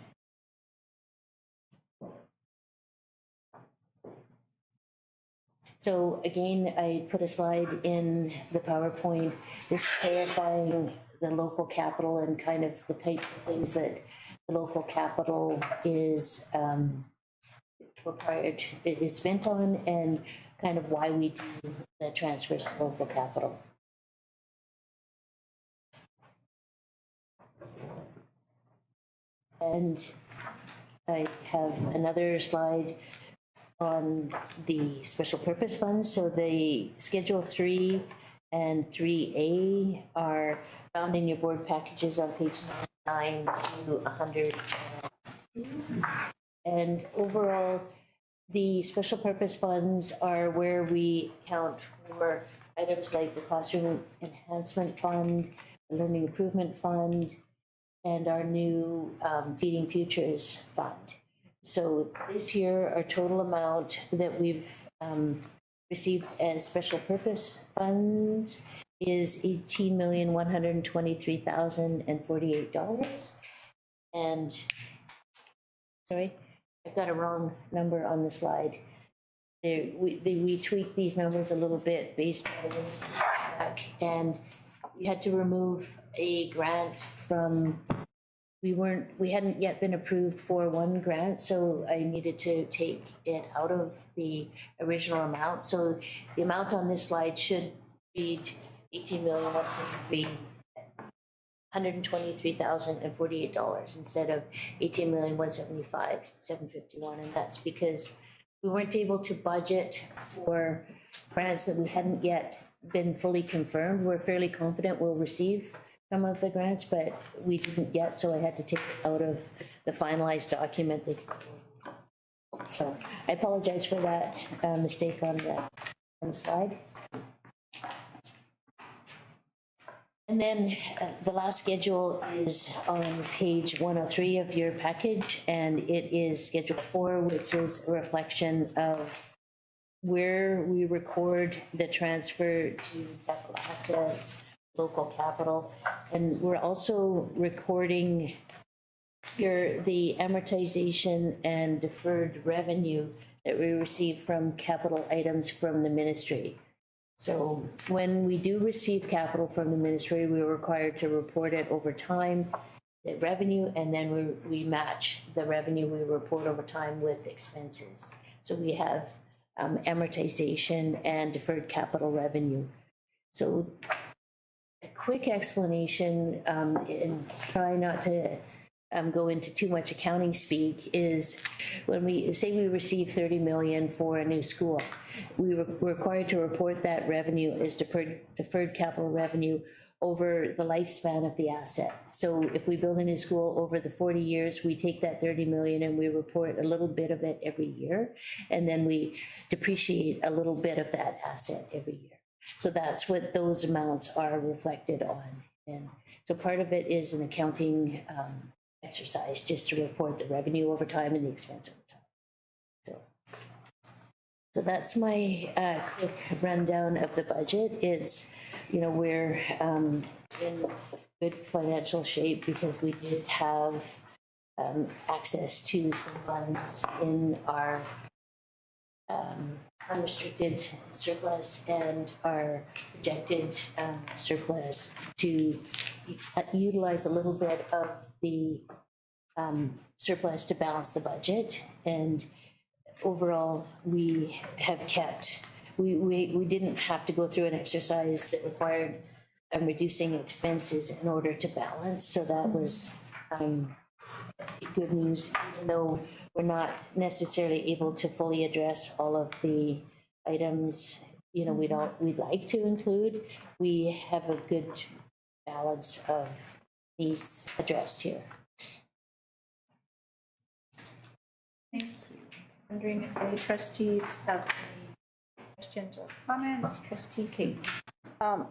So again, I put a slide in the PowerPoint, just clarifying the local capital and kind of the types of things that the local capital is required, it is spent on, and kind of why we do the transfers to local capital. And I have another slide on the special purpose funds. So the Schedule 3 and 3A are found in your board packages on page 9 to 100. And overall, the special purpose funds are where we account for items like the classroom enhancement fund, the learning improvement fund, and our new Feeding Futures fund. So this year, our total amount that we've received as special purpose funds is $18,123,048. And, sorry, I've got a wrong number on the slide. We tweaked these numbers a little bit based on this back, and we had to remove a grant from, we hadn't yet been approved for one grant, so I needed to take it out of the original amount. So the amount on this slide should read $123,048 instead of $18,175,751, and that's because we weren't able to budget for grants that we hadn't yet been fully confirmed. We're fairly confident we'll receive some of the grants, but we didn't yet, so I had to take it out of the finalized document. So I apologize for that mistake on the slide. And then the last schedule is on page 103 of your package, and it is Schedule 4, which is a reflection of where we record the transfer to capital assets, local capital, and we're also recording the amortization and deferred revenue that we receive from capital items from the ministry. So when we do receive capital from the ministry, we're required to report it over time, the revenue, and then we match the revenue we report over time with expenses. So we have amortization and deferred capital revenue. So a quick explanation, and try not to go into too much accounting speak, is when we say we receive 30 million for a new school, we're required to report that revenue as deferred capital revenue over the lifespan of the asset. So if we build a new school over the 40 years, we take that 30 million and we report a little bit of it every year, and then we depreciate a little bit of that asset every year. So that's what those amounts are reflected on. And so part of it is an accounting exercise just to report the revenue over time and the expense over time. So that's my quick rundown of the budget. It's, we're in good financial shape because we did have access to some funds in our unrestricted surplus and our projected surplus to utilize a little bit of the surplus to balance the budget. And overall, we have kept, we didn't have to go through an exercise that required reducing expenses in order to balance. So that was good news, even though we're not necessarily able to fully address all of the items, we'd like to include. We have a good balance of needs addressed here. Thank you. Wondering if any trustees have any questions or comments. Trustee Kate.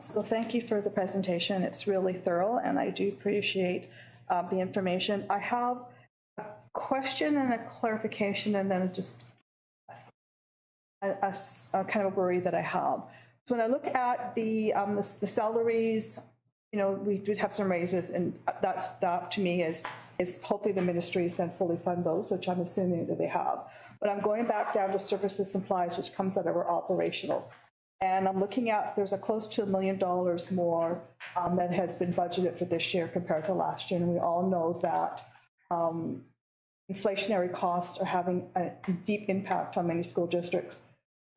So thank you for the presentation. It's really thorough, and I do appreciate the information. I have a question and a clarification, and then just a kind of a worry that I have. So when I look at the salaries we did have some raises, and that to me is hopefully the ministry is going to fully fund those, which I'm assuming that they have. But I'm going back down to services supplies, which comes out of our operational. And I'm looking at, there's a close to $1 million more that has been budgeted for this year compared to last year. And we all know that inflationary costs are having a deep impact on many school districts.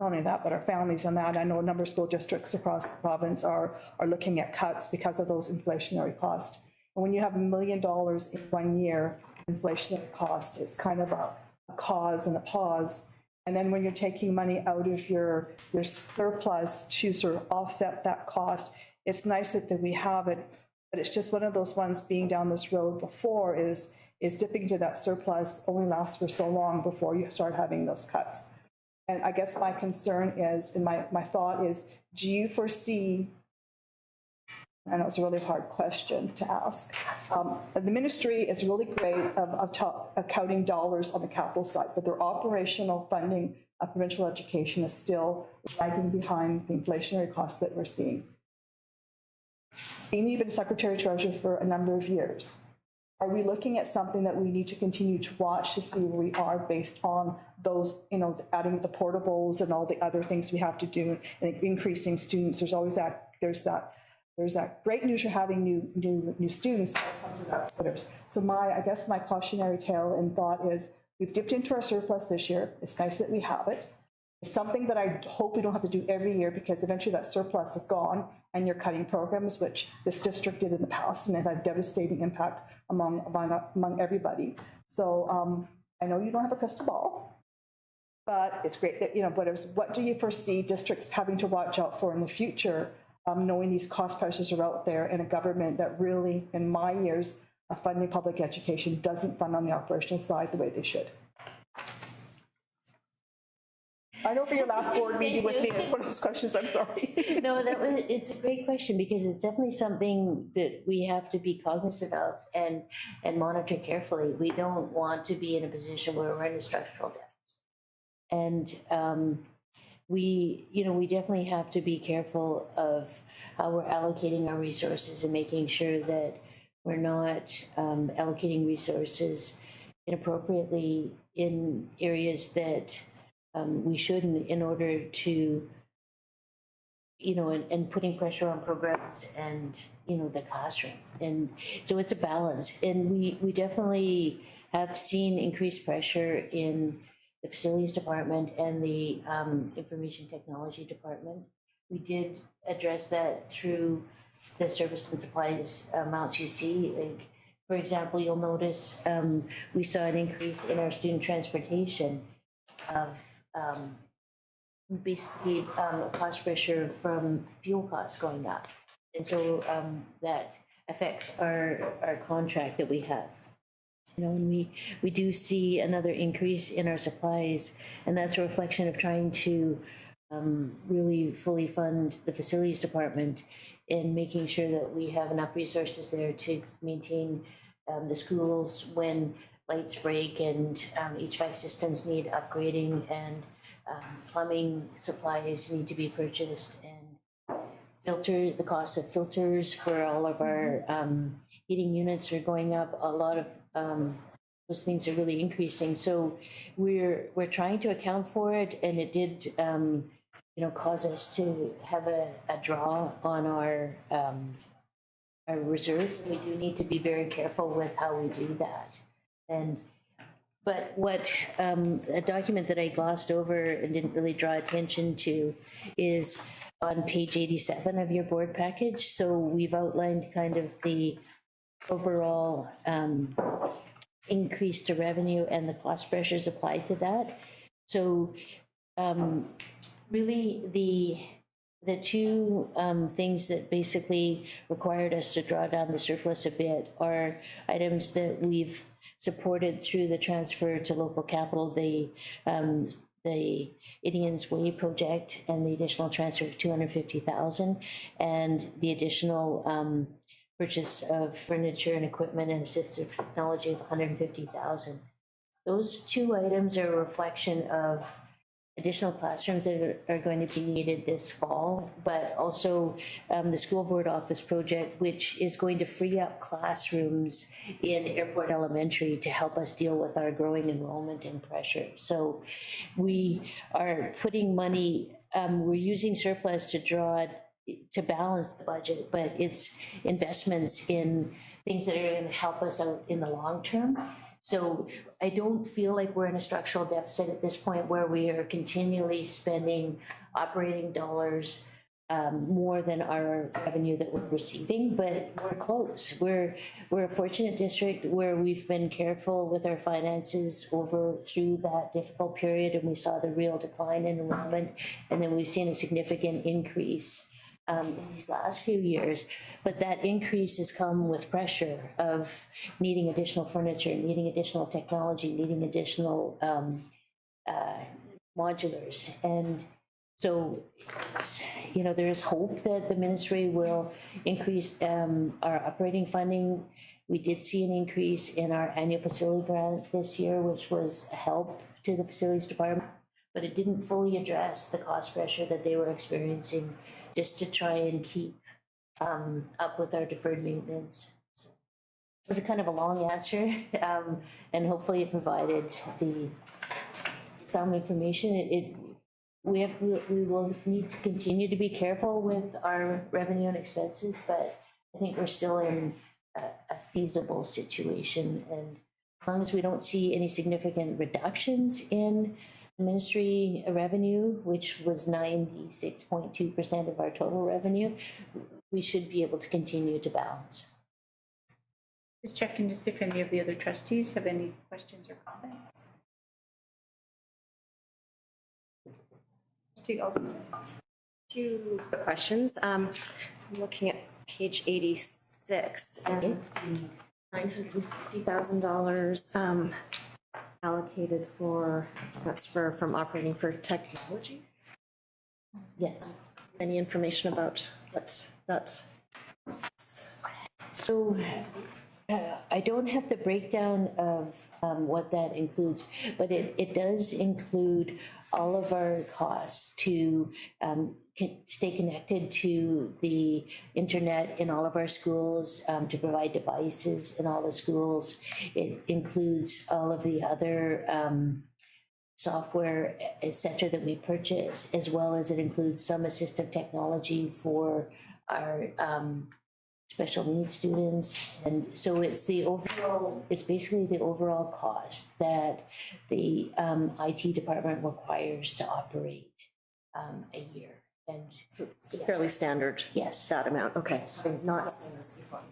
Not only that, but our families and that. I know a number of school districts across the province are looking at cuts because of those inflationary costs. And when you have $1 million in 1 year, inflationary cost is kind of a cause and a pause. And then when you're taking money out of your surplus to sort of offset that cost, it's nice that we have it, but it's just one of those ones being down this road before is dipping into that surplus only lasts for so long before you start having those cuts. And I guess my concern is, and my thought is, do you foresee, I know it's a really hard question to ask, the ministry is really great of counting dollars on the capital side, but their operational funding of provincial education is still lagging behind the inflationary costs that we're seeing. Amy, been Secretary Treasurer for a number of years. Are we looking at something that we need to continue to watch to see where we are based on those, adding the portables and all the other things we have to do and increasing students? There's always that, there's that great news for having new students that comes with that glitters. So I guess my cautionary tale and thought is we've dipped into our surplus this year. It's nice that we have it. It's something that I hope we don't have to do every year, because eventually that surplus is gone and you're cutting programs, which this district did in the past, and it had a devastating impact among everybody. So I know you don't have a crystal ball, but it's great that, what do you foresee districts having to watch out for in the future, knowing these cost pressures are out there, and a government that really, in my years of funding public education, doesn't fund on the operational side the way they should? I know for your last board meeting with me, it's one of those questions, I'm sorry. No, it's a great question, because it's definitely something that we have to be cognizant of and monitor carefully. We don't want to be in a position where we're in a structural deficit. And we definitely have to be careful of how we're allocating our resources and making sure that we're not allocating resources inappropriately in areas that we shouldn't, in order to, and putting pressure on programs and, the classroom. And so it's a balance. And we definitely have seen increased pressure in the facilities department and the information technology department. We did address that through the service and supplies amounts you see. Like, for example, you'll notice we saw an increase in our student transportation of basically cost pressure from fuel costs going up. And so that affects our contract that we have. And we do see another increase in our supplies, and that's a reflection of trying to really fully fund the facilities department and making sure that we have enough resources there to maintain the schools when lights break and HVAC systems need upgrading, and plumbing supplies need to be purchased, and the cost of filters for all of our heating units are going up. A lot of those things are really increasing. So we're trying to account for it, and it did cause us to have a draw on our reserves. We do need to be very careful with how we do that. But what a document that I glossed over and didn't really draw attention to is on page 87 of your board package. So we've outlined kind of the overall increase to revenue and the cost pressures applied to that. So really the two things that basically required us to draw down the surplus a bit are items that we've supported through the transfer to local capital, the Indians Way project and the additional transfer of 250,000, and the additional purchase of furniture and equipment and assistive technology of 150,000. Those two items are a reflection of additional classrooms that are going to be needed this fall, but also the school board office project, which is going to free up classrooms in Airport Elementary to help us deal with our growing enrollment and pressure. So we are putting money, we're using surplus to balance the budget, but it's investments in things that are going to help us out in the long term. So I don't feel like we're in a structural deficit at this point where we are continually spending operating dollars more than our revenue that we're receiving, but we're close. We're a fortunate district where we've been careful with our finances through that difficult period, and we saw the real decline in enrollment, and then we've seen a significant increase in these last few years, but that increase has come with pressure of needing additional furniture, needing additional technology, needing additional modulars. And so, there is hope that the ministry will increase our operating funding. We did see an increase in our annual facility grant this year, which was a help to the facilities department, but it didn't fully address the cost pressure that they were experiencing just to try and keep up with our deferred maintenance. So it was a kind of a long answer, and hopefully it provided some information. We will need to continue to be careful with our revenue and expenses, but I think we're still in a feasible situation. And as long as we don't see any significant reductions in ministry revenue, which was 96.2% of our total revenue, we should be able to continue to balance. Just checking to see if any of the other trustees have any questions or comments. Two questions. I'm looking at page 86 and $950,000 allocated from operating for technology. Yes. Any information about what that's? So I don't have the breakdown of what that includes, but it does include all of our costs to stay connected to the internet in all of our schools, to provide devices in all the schools. It includes all of the other software, et cetera, that we purchase, as well as it includes some assistive technology for our special needs students. And so it's basically the overall cost that the IT department requires to operate a year. And so it's fairly standard. Yes. That amount. Okay. So not seen this before.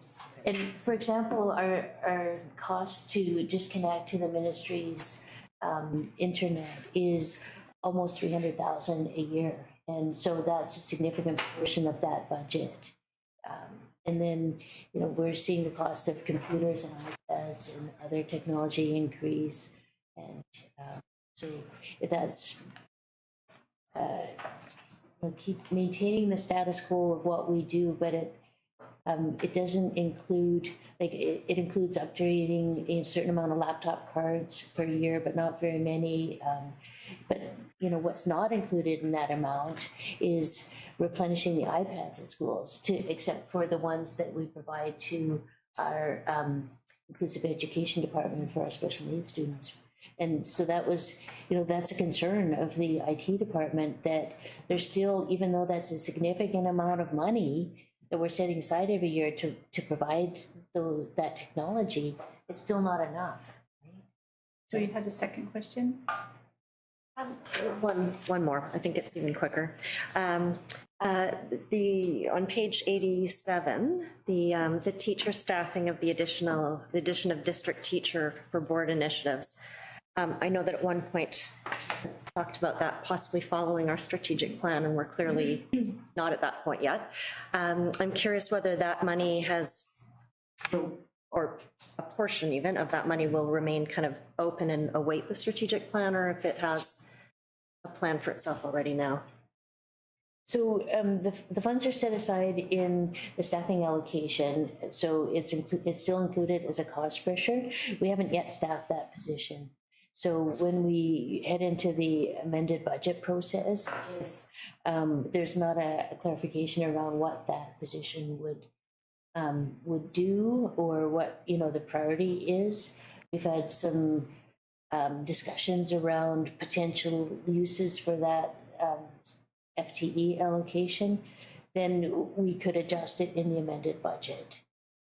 And for example, our cost to just connect to the ministry's internet is almost $300,000 a year. And so that's a significant portion of that budget. And then, we're seeing the cost of computers and iPads and other technology increase. And so that's keep maintaining the status quo of what we do, but it doesn't include, it includes upgrading a certain amount of laptop cards per year, but not very many. But, what's not included in that amount is replenishing the iPads at schools, except for the ones that we provide to our inclusive education department for our special needs students. And so that was, that's a concern of the IT department, that there's still, even though that's a significant amount of money that we're setting aside every year to provide that technology, it's still not enough. Right? So you had a second question? One more. I think it's even quicker. On page 87, the teacher staffing of the addition of district teacher for board initiatives. I know that at one point talked about that possibly following our strategic plan, and we're clearly not at that point yet. I'm curious whether that money has, or a portion even of that money, will remain kind of open and await the strategic plan, or if it has a plan for itself already now. So the funds are set aside in the staffing allocation, so it's still included as a cost pressure. We haven't yet staffed that position. So when we head into the amended budget process, if there's not a clarification around what that position would do, or what, you know, the priority is, we've had some discussions around potential uses for that FTE allocation, then we could adjust it in the amended budget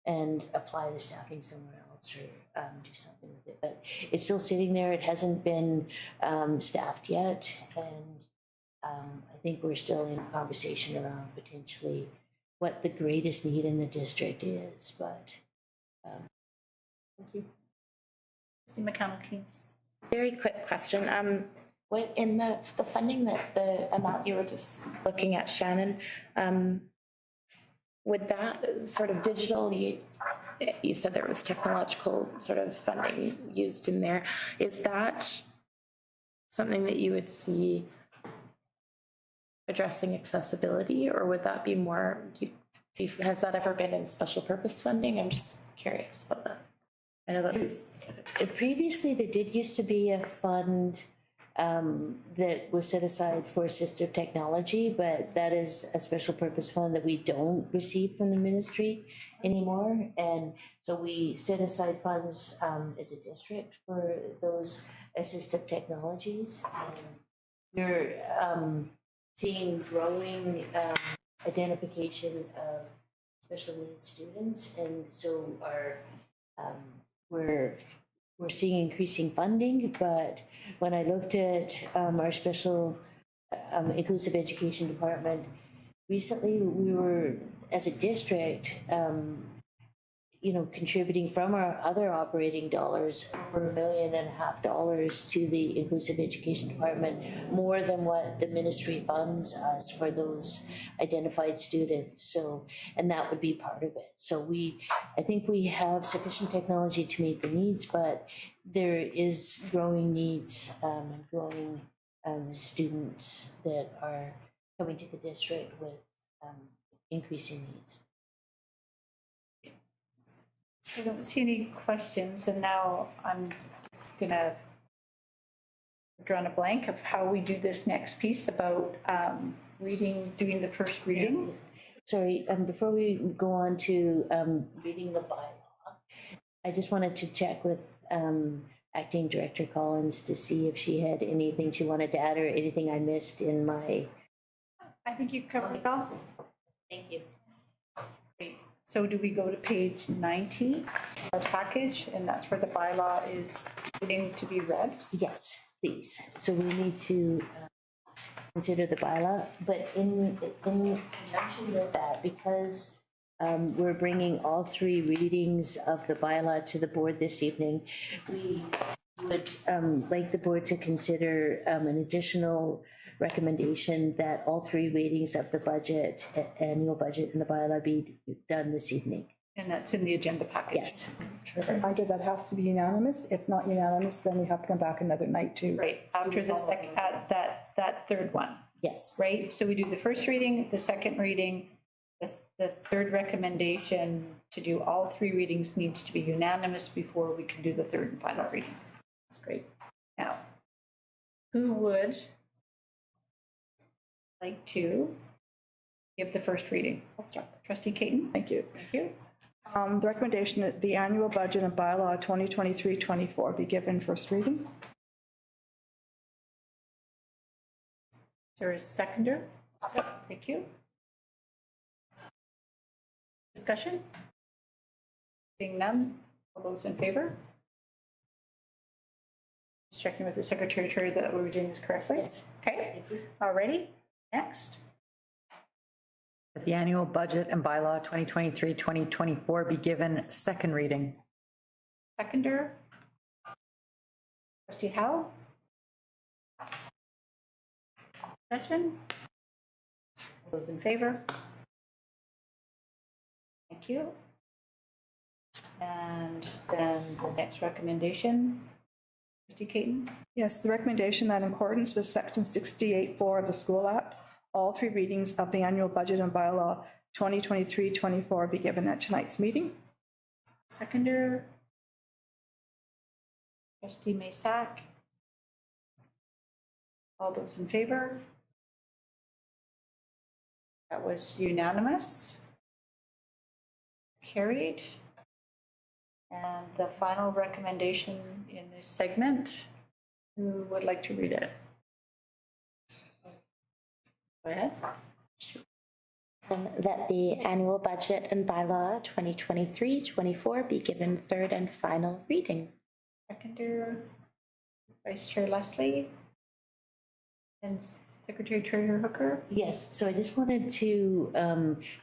and apply the staffing somewhere else, or do something with it. But it's still sitting there. It hasn't been staffed yet, and I think we're still in conversation around potentially what the greatest need in the district is. But Thank you. Trustee McConnell-Keen. Very quick question. What in the funding, that the amount you were just looking at, Shannon, would that sort of digital, you said there was technological sort of funding used in there. Is that something that you would see addressing accessibility, or would that be more, has that ever been in special purpose funding? I'm just curious about that. I know that's. Previously, there did used to be a fund that was set aside for assistive technology, but that is a special purpose fund that we don't receive from the ministry anymore. And so we set aside funds as a district for those assistive technologies. And we're seeing growing identification of special needs students, and so our we're seeing increasing funding. But when I looked at our special inclusive education department recently, we were, as a district, contributing from our other operating dollars over $1.5 million to the inclusive education department, more than what the ministry funds us for those identified students. So, and that would be part of it. So I think we have sufficient technology to meet the needs, but there is growing needs and growing students that are coming to the district with increasing needs. I don't see any questions, and now I'm just gonna draw a blank of how we do this next piece about doing the first reading. Sorry, before we go on to reading the bylaw, I just wanted to check with Acting Director Collins to see if she had anything she wanted to add or anything I missed in my. I think you covered it all. Thank you. So do we go to page 90, our package, and that's where the bylaw is waiting to be read? Yes, please. So we need to consider the bylaw, but in conjunction with that, because we're bringing all three readings of the bylaw to the board this evening, we would like the board to consider an additional recommendation that all three readings of the budget, annual budget, and the bylaw be done this evening. And that's in the agenda package? Yes. Reminder that has to be unanimous. If not unanimous, then we have to come back another night to. Right, after the second, that third one, Yes. right? So we do the first reading, the second reading, the third recommendation to do all three readings needs to be unanimous before we can do the third and final reading. That's great. Now, who would like to give the first reading? I'll start. Trustee Caton? Thank you. Thank you. The recommendation that the annual budget and bylaw 2023-24 be given first reading. Is there a seconder? Yep, thank you. Discussion? Seeing none, all those in favor? Just checking with the secretary that we're doing this correctly. Yes. Okay, all righty, next. That the annual budget and bylaw 2023-2024 be given second reading. Seconder? Trustee Howe? Discussion? Those in favor? Thank you. And then the next recommendation, Trustee Caton? Yes, the recommendation that in accordance with section 68(4) of the School Act, all three readings of the annual budget and bylaw 2023-24 be given at tonight's meeting. Seconder? trustee Masek. All those in favor? That was unanimous. Carried. And the final recommendation in this segment, who would like to read it? Go ahead. That the annual budget and bylaw 2023-24 be given third and final reading. Seconder, Vice Chair Leslie. And Secretary Treasurer Hooker. Yes, so I just wanted to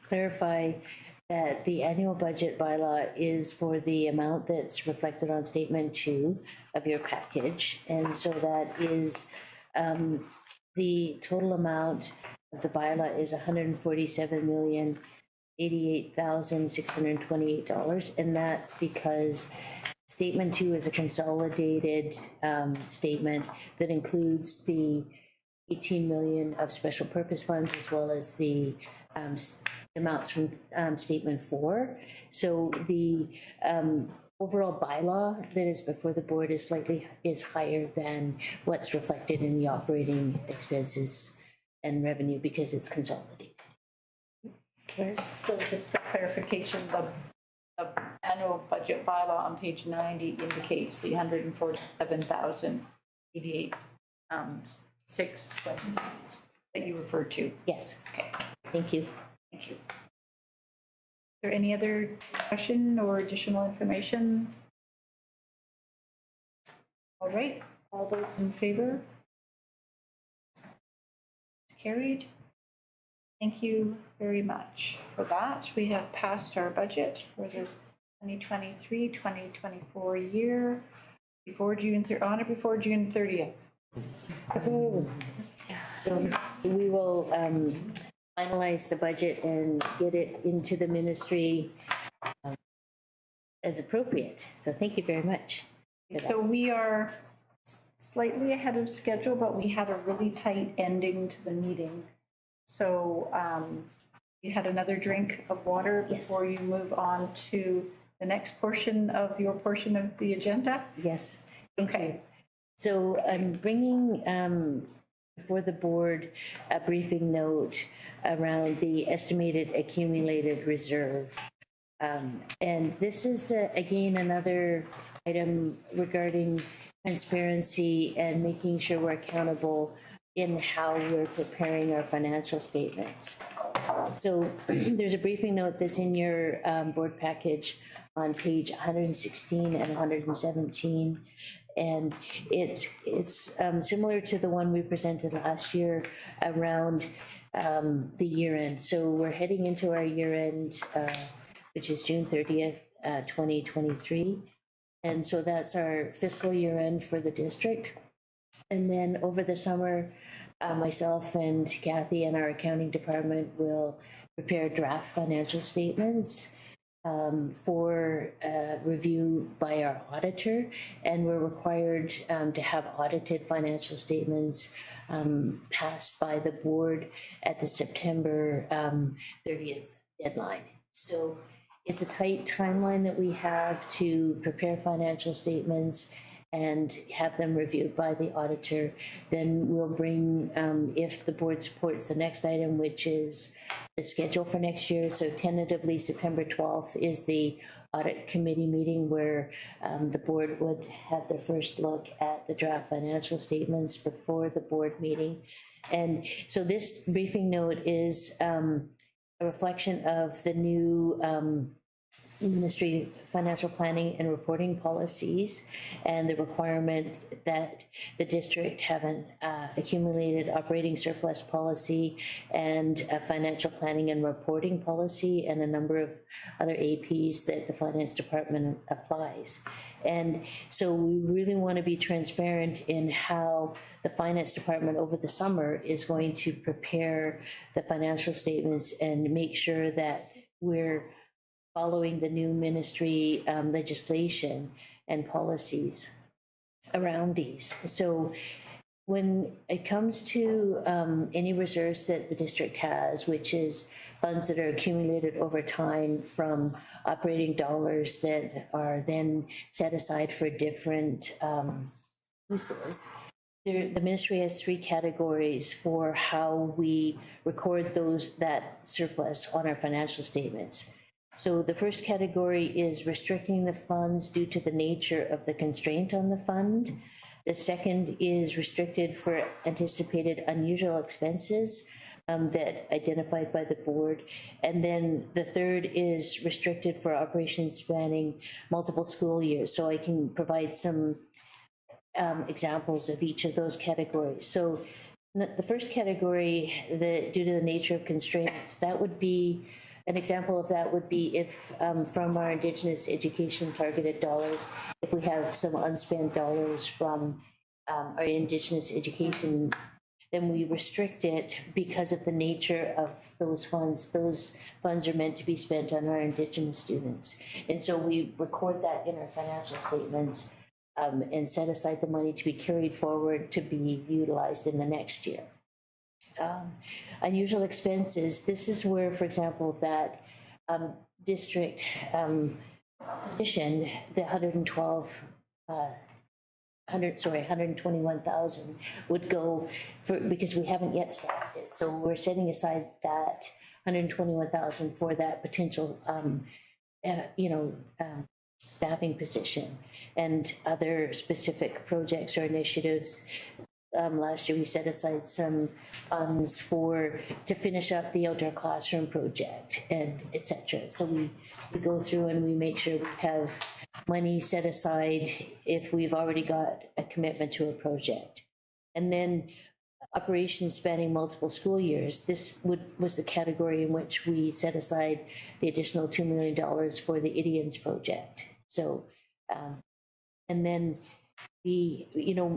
clarify that the annual budget bylaw is for the amount that's reflected on statement 2 of your package. And so that is the total amount of the bylaw is $147,088,628. And that's because statement 2 is a consolidated statement that includes the 18 million of special purpose funds as well as the amounts from statement 4. So the overall bylaw that is before the board is higher than what's reflected in the operating expenses and revenue because it's consolidated. Okay, so just for clarification, the annual budget bylaw on page 90 indicates the 147,088 that you referred to. Yes. Okay, Thank you. thank you. Is there any other discussion or additional information? All right, all those in favor? Carried. Thank you very much for that. We have passed our budget for the 2023-2024 year before June 30th. So we will finalize the budget and get it into the ministry as appropriate. So thank you very much. So we are slightly ahead of schedule, but we had a really tight ending to the meeting. So you had another drink of water before you move on to the next portion of your portion of the agenda? Yes. Okay. So I'm bringing before the board a briefing note around the estimated accumulated reserve. And this is, again, another item regarding transparency and making sure we're accountable in how we're preparing our financial statements. So there's a briefing note that's in your board package on page 116 and 117. And it's similar to the one we presented last year around the year end. So we're heading into our year end, which is June 30th, 2023. And so that's our fiscal year end for the district. And then over the summer, myself and Kathy and our accounting department will prepare draft financial statements for review by our auditor, and we're required to have audited financial statements passed by the board at the September 30th deadline. So it's a tight timeline that we have to prepare financial statements and have them reviewed by the auditor. Then we'll bring, if the board supports the next item, which is the schedule for next year. So tentatively September 12th is the audit committee meeting where the board would have their first look at the draft financial statements before the board meeting. And so this briefing note is a reflection of the new Ministry financial planning and reporting policies and the requirement that the district have an accumulated operating surplus policy and a financial planning and reporting policy and a number of other APs that the finance department applies. And so we really want to be transparent in how the finance department over the summer is going to prepare the financial statements and make sure that we're following the new ministry legislation and policies around these. So when it comes to any reserves that the district has, which is funds that are accumulated over time from operating dollars that are then set aside for different uses. The ministry has three categories for how we record that surplus on our financial statements. So the first category is restricting the funds due to the nature of the constraint on the fund. The second is restricted for anticipated unusual expenses that identified by the board. And then the third is restricted for operations spanning multiple school years. So I can provide some examples of each of those categories. So the first category, due to the nature of constraints, that would be, an example of that would be if from our Indigenous education targeted dollars, if we have some unspent dollars from our Indigenous education, then we restrict it because of the nature of those funds. Those funds are meant to be spent on our Indigenous students. And so we record that in our financial statements and set aside the money to be carried forward to be utilized in the next year. Unusual expenses, this is where, for example, that district position, the 121,000 would go for, because we haven't yet staffed it. So we're setting aside that 121,000 for that potential, staffing position and other specific projects or initiatives. Last year, we set aside some funds to finish up the outdoor classroom project and et cetera. So we go through and we make sure we have money set aside if we've already got a commitment to a project. And then operations spanning multiple school years, this was the category in which we set aside the additional $2 million for the Idians project. So, and then we,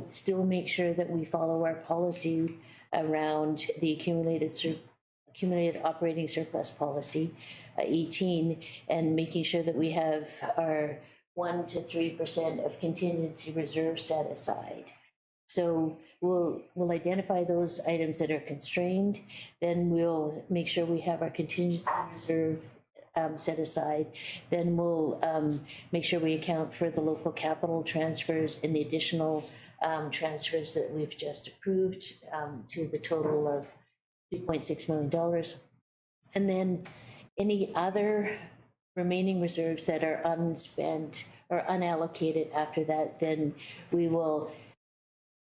still make sure that we follow our policy around the accumulated operating surplus policy, 18, and making sure that we have our 1 to 3% of contingency reserve set aside. So we'll identify those items that are constrained, then we'll make sure we have our contingency reserve set aside. Then we'll make sure we account for the local capital transfers and the additional transfers that we've just approved to the total of $2.6 million. And then any other remaining reserves that are unspent or unallocated after that, then we will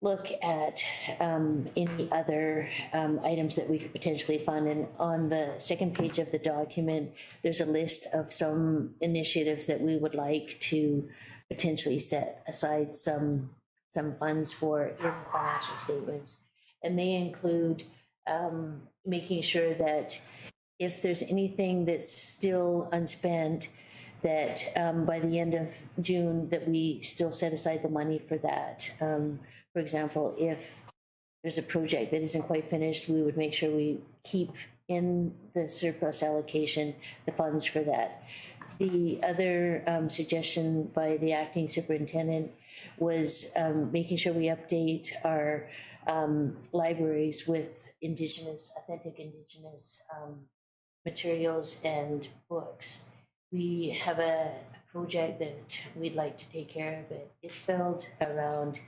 look at any other items that we could potentially fund. And on the second page of the document, there's a list of some initiatives that we would like to potentially set aside some funds for in the financial statements. And they include making sure that if there's anything that's still unspent, that by the end of June, that we still set aside the money for that. For example, if there's a project that isn't quite finished, we would make sure we keep in the surplus allocation the funds for that. The other suggestion by the acting superintendent was making sure we update our libraries with authentic Indigenous materials and books. We have a project that we'd like to take care of at Isfeld around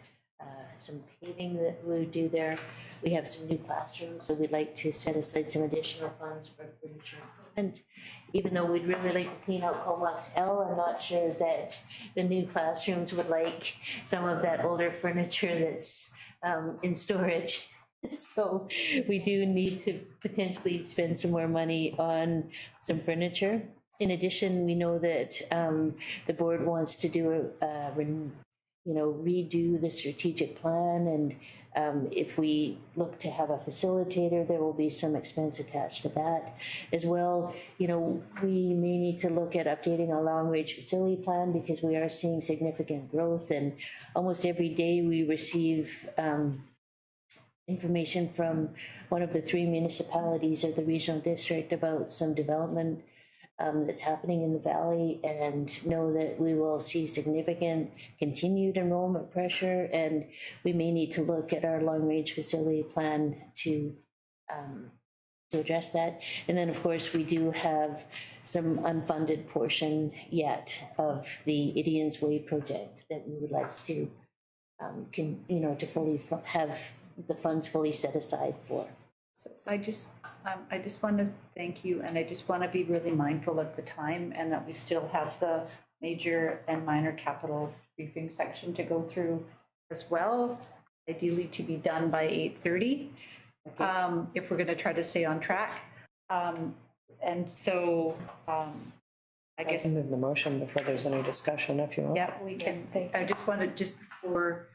some paving that we would do there. We have some new classrooms, so we'd like to set aside some additional funds for furniture improvement. Even though we'd really like to clean out Comox L, I'm not sure that the new classrooms would like some of that older furniture that's in storage. So we do need to potentially spend some more money on some furniture. In addition, we know that the board wants to do redo the strategic plan, and if we look to have a facilitator, there will be some expense attached to that as well. We may need to look at updating our long-range facility plan because we are seeing significant growth, and almost every day we receive information from one of the 3 municipalities or the regional district about some development that's happening in the valley, and know that we will see significant continued enrollment pressure, and we may need to look at our long-range facility plan to to address that. And then, of course, we do have some unfunded portion yet of the Idian's Way project that we would like to, to fully have the funds fully set aside for. So I just want to thank you, and I just want to be really mindful of the time and that we still have the major and minor capital briefing section to go through as well, ideally to be done by 8:30, if we're going to try to stay on track. And so I guess. I can move the motion before there's any discussion if you want. Yeah, we can. I just wanted, just before,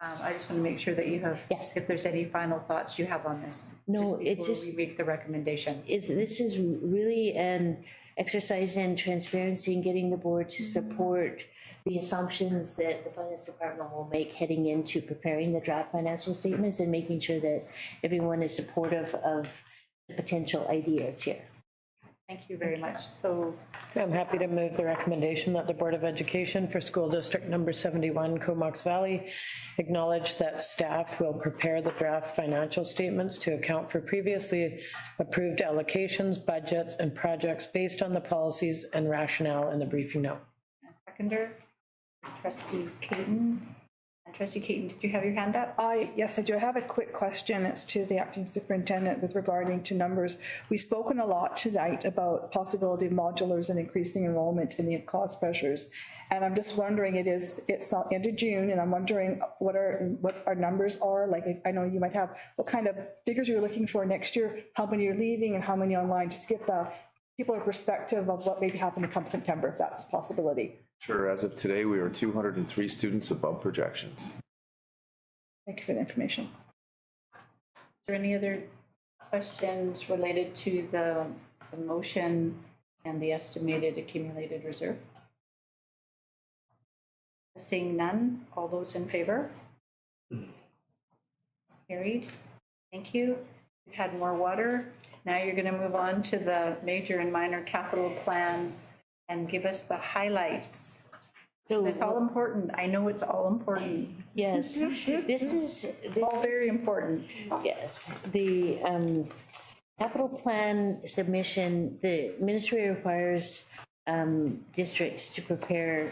I just want to make sure that you have, Yes. if there's any final thoughts you have on this. No, it's before we make the recommendation. This is really an exercise in transparency and getting the board to support the assumptions that the finance department will make heading into preparing the draft financial statements and making sure that everyone is supportive of the potential ideas here. Thank you very much. So I'm happy to move the recommendation that the Board of Education for School District Number 71, Comox Valley, acknowledge that staff will prepare the draft financial statements to account for previously approved allocations, budgets, and projects based on the policies and rationale in the briefing note. seconder, Trustee Caton. And Trustee Caton, did you have your hand up? Yes, I do. I have a quick question. It's to the acting superintendent with regarding to numbers. We've spoken a lot tonight about possibility of modulars and increasing enrollment and the cost pressures. And I'm just wondering, it's not end of June, and I'm wondering what our numbers are. Like, I know you might have, what kind of figures you're looking for next year, how many are leaving and how many online, just to give the people a perspective of what may be happening come September, if that's a possibility. Sure, as of today, we are 203 students above projections. Thank you for the information. Is there any other questions related to the motion and the estimated accumulated reserve? Seeing none, all those in favor? Carried. Thank you. We've had more water. Now you're going to move on to the major and minor capital plan and give us the highlights. So it's all important. I know it's all important. Yes, this is all very important. Yes, the capital plan submission, the ministry requires districts to prepare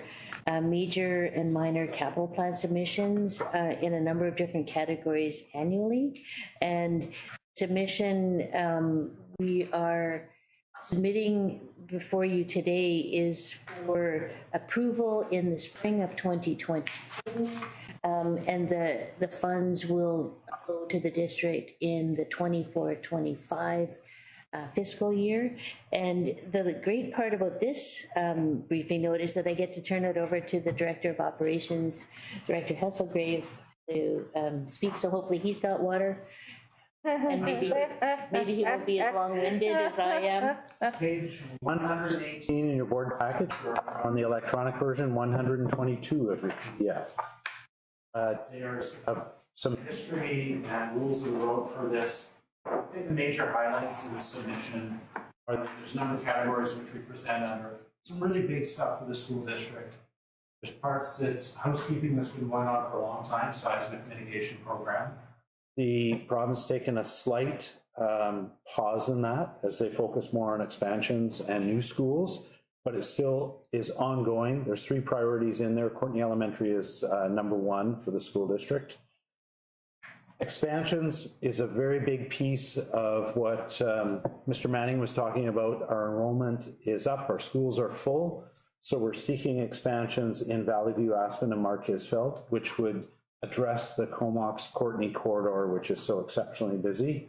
major and minor capital plan submissions in a number of different categories annually. And submission, we are submitting before you today is for approval in the spring of 2022. And the funds will go to the district in the 24-25 fiscal year. And the great part about this briefing note is that I get to turn it over to the Director of Operations, Director Hesselgrave, to speak. So hopefully he's got water. And maybe he won't be as long-winded as I am. Page 118 in your board package, on the electronic version, 122 of your PDF. There's some history and rules of the road for this. I think the major highlights in the submission are that there's a number of categories which we present under. Some really big stuff for the school district. There's parts that's housekeeping that's been going on for a long time, seismic mitigation program. The province taken a slight pause in that as they focus more on expansions and new schools, but it still is ongoing. There's 3 priorities in there. Courtney Elementary is number 1 for the school district. Expansions is a very big piece of what Mr. Manning was talking about. Our enrollment is up, our schools are full, so we're seeking expansions in Valley View, Aspen, and Marquisfeld, which would address the Comox-Courtney corridor, which is so exceptionally busy.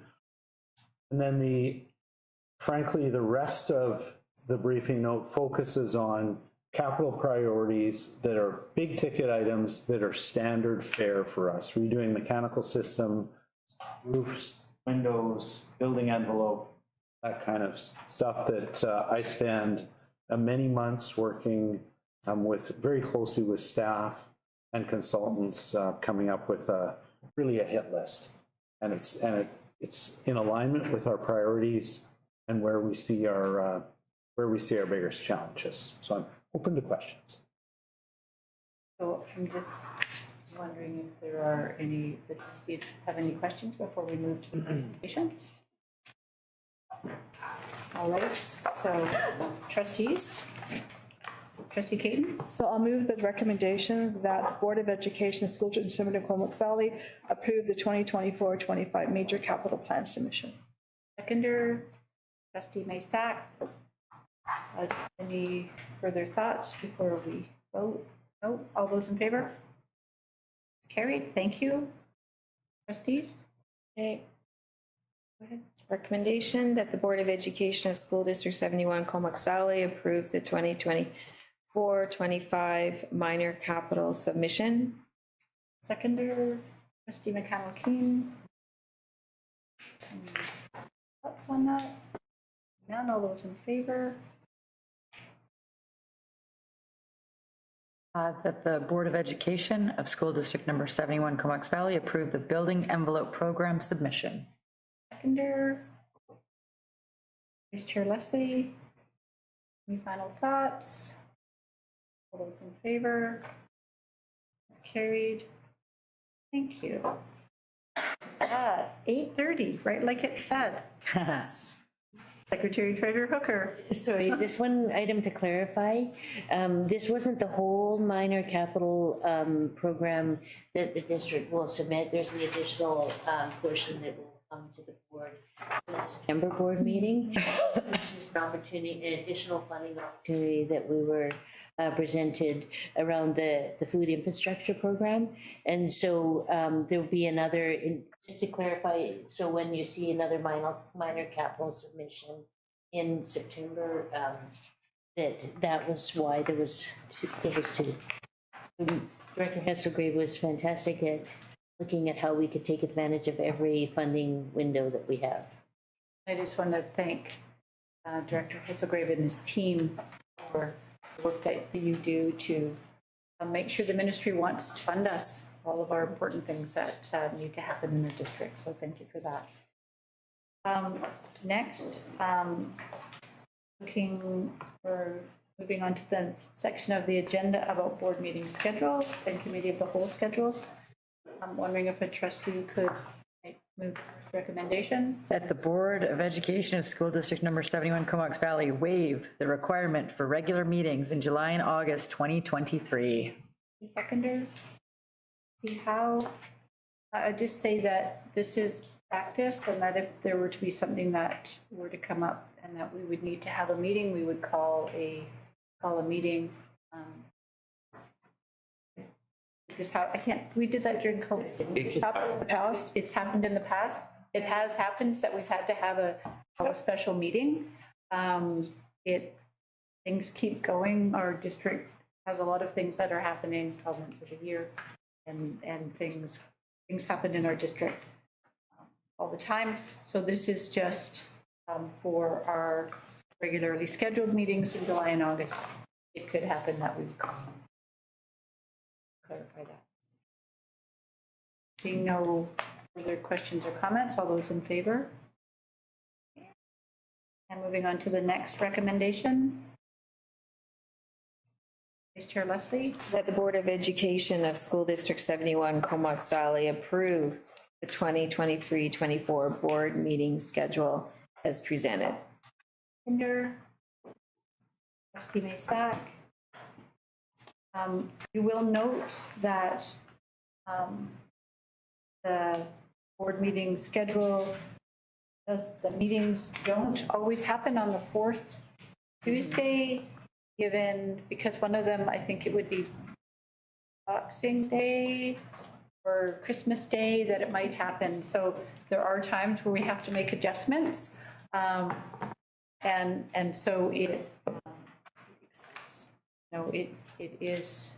And then frankly, the rest of the briefing note focuses on capital priorities that are big ticket items that are standard fare for us. Redoing mechanical system, roofs, windows, building envelope, that kind of stuff that I spend many months working very closely with staff and consultants coming up with really a hit list. And it's in alignment with our priorities and where we see our biggest challenges. So I'm open to questions. So I'm just wondering if there are any, if the trustees have any questions before we move to the presentation. All right, so trustees, trustee Caden, So I'll move the recommendation that the Board of Education, School District 7 of Comox Valley approve the 2024-25 major capital plan submission. seconder, trustee Maysack. Any further thoughts before we vote? No, all those in favor? Carried, thank you. Trustees? Okay. Go ahead. Recommendation that the Board of Education of School District 71 Comox Valley approve the 2024-25 minor capital submission. Seconder, trustee McConnell-Keen. Thoughts on that? None, all those in favor? That the Board of Education of School District Number 71 Comox Valley approve the building envelope program submission. Seconder. Vice Chair Leslie. Any final thoughts? All those in favor? It's carried. Thank you. 8:30, right like it said. Secretary Treasurer Hooker. Sorry, just one item to clarify. This wasn't the whole minor capital program that the district will submit. There's the additional portion that will come to the board in the September board meeting. This is an opportunity, an additional funding opportunity that we were presented around the food infrastructure program. And so there'll be another, just to clarify, so when you see another minor capital submission in September, that was why there was two. Director Hesselgrave was fantastic at looking at how we could take advantage of every funding window that we have. I just want to thank Director Hesselgrave and his team for the work that you do to make sure the ministry wants to fund us, all of our important things that need to happen in the district. So thank you for that. Next, moving on to the section of the agenda about board meeting schedules and committee of the whole schedules. I'm wondering if a trustee could move recommendation. That the Board of Education of School District Number 71 Comox Valley waive the requirement for regular meetings in July and August 2023. Seconder, see how, I just say that this is practice and that if there were to be something that were to come up and that we would need to have a meeting, we would call a meeting. We did that during COVID. It's happened in the past. It's happened in the past. It has happened that we've had to have a special meeting. Things keep going. Our district has a lot of things that are happening 12 months of the year, and things happen in our district all the time. So this is just for our regularly scheduled meetings in July and August. It could happen that we would clarify that. Seeing no further questions or comments, all those in favor? And moving on to the next recommendation. Vice Chair Leslie. That the Board of Education of School District 71 Comox Valley approve the 2023-24 board meeting schedule as presented. Kinder. Trustee Maysack. You will note that the board meeting schedule, the meetings don't always happen on the fourth Tuesday, because one of them, I think it would be Boxing Day or Christmas Day that it might happen. So there are times where we have to make adjustments. And so it is,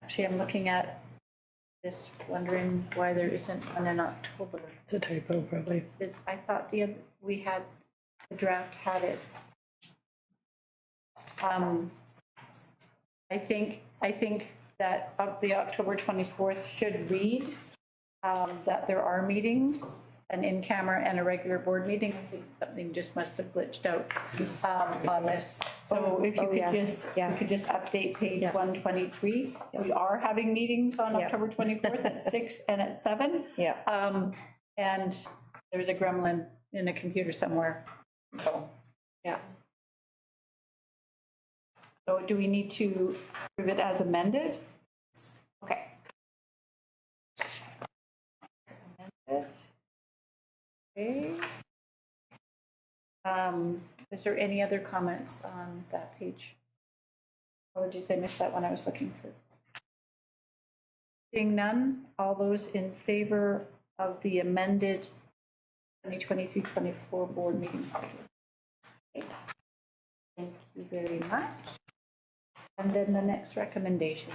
actually, I'm looking at this, wondering why there isn't one in October. It's a typo, probably. I thought the draft had it. I think that the October 24th should read that there are meetings, an in-camera and a regular board meeting. I think something just must have glitched out on this. So if you could just update page 123. We are having meetings on October 24th at 6 and at 7. Yeah. And there's a gremlin in a computer somewhere. So, Yeah. so do we need to approve it as amended? Okay. Amended. Okay. Is there any other comments on that page? Apologies, I missed that when I was looking through. Seeing none, all those in favor of the amended 2023-24 board meeting schedule? Okay. Thank you very much. And then the next recommendation.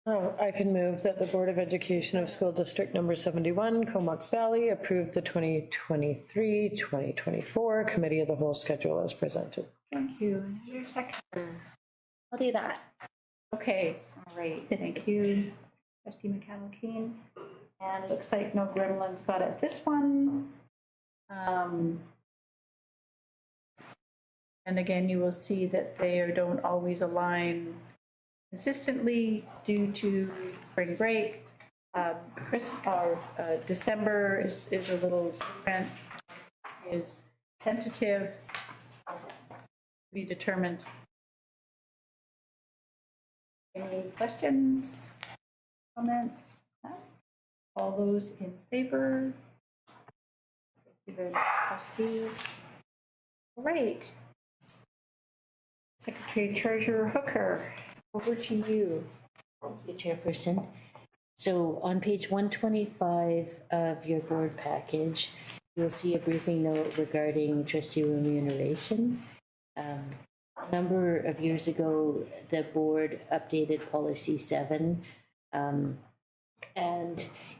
Oh, I can move that the Board of Education of School District Number 71, Comox Valley, approve the 2023-2024 Committee of the Whole schedule as presented. Thank you. Is there a second? I'll do that. Okay, all right, thank you, trustee McConnell-Keen. And it looks like no gremlins got at this one. And again, you will see that they don't always align consistently due to spring break. December is a little different, is tentative, to be determined. Any questions, comments? No? All those in favor? Thank you very much, trustees. All right. Secretary Treasurer Hooker, over to you. Thank you, Chairperson. So on page 125 of your board package, you'll see a briefing note regarding trustee remuneration. A number of years ago, the board updated policy 7. And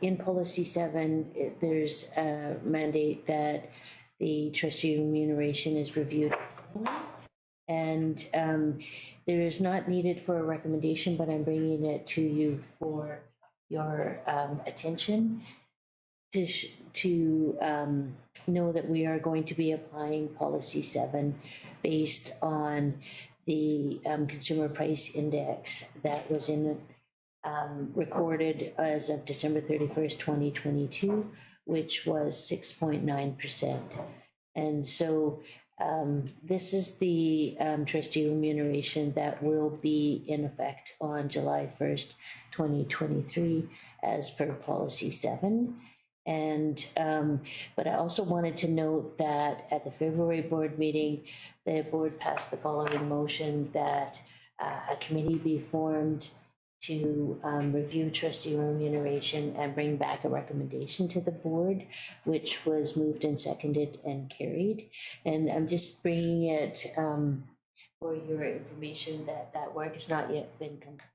in policy 7, there's a mandate that the trustee remuneration is reviewed. And there is not needed for a recommendation, but I'm bringing it to you for your attention to know that we are going to be applying policy 7 based on the consumer price index that was recorded as of December 31st, 2022, which was 6.9%. And so this is the trustee remuneration that will be in effect on July 1st, 2023, as per policy 7. And but I also wanted to note that at the February board meeting, the board passed the following motion that a committee be formed to review trustee remuneration and bring back a recommendation to the board, which was moved and seconded and carried. And I'm just bringing it for your information that that work has not yet been completed.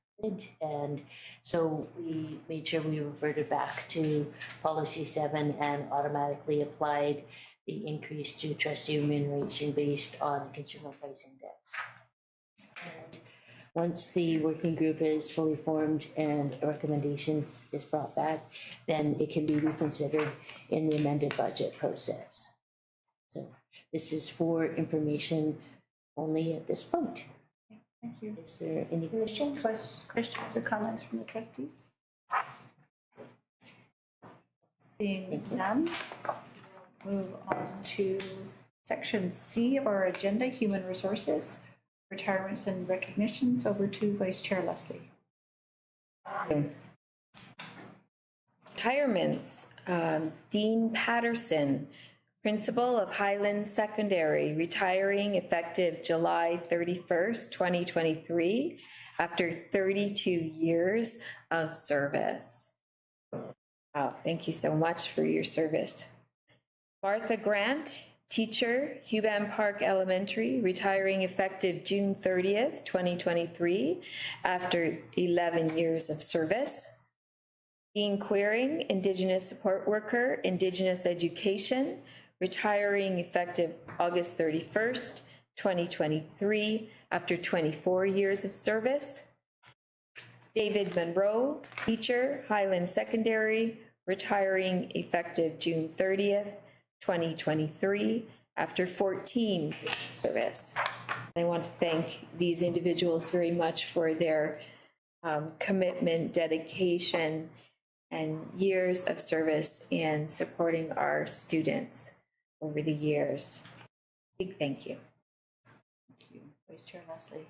And so we made sure we reverted back to policy 7 and automatically applied the increase to trustee remuneration based on the consumer price index. And once the working group is fully formed and a recommendation is brought back, then it can be reconsidered in the amended budget process. So this is for information only at this point. Thank you. Is there any questions? Questions or comments from the trustees? Seeing none, move on to section C of our agenda, human resources, retirements and recognitions. Over to Vice Chair Leslie. Retirements, Dean Patterson, Principal of Highland Secondary, retiring effective July 31st, 2023, after 32 years of service. Wow, thank you so much for your service. Martha Grant, teacher, Huban Park Elementary, retiring effective June 30th, 2023, after 11 years of service. Dean Queering, Indigenous support worker, Indigenous education, retiring effective August 31st, 2023, after 24 years of service. David Monroe, teacher, Highland Secondary, retiring effective June 30th, 2023, after 14 years of service. I want to thank these individuals very much for their commitment, dedication, and years of service in supporting our students over the years. Big thank you. Thank you, Vice Chair Leslie.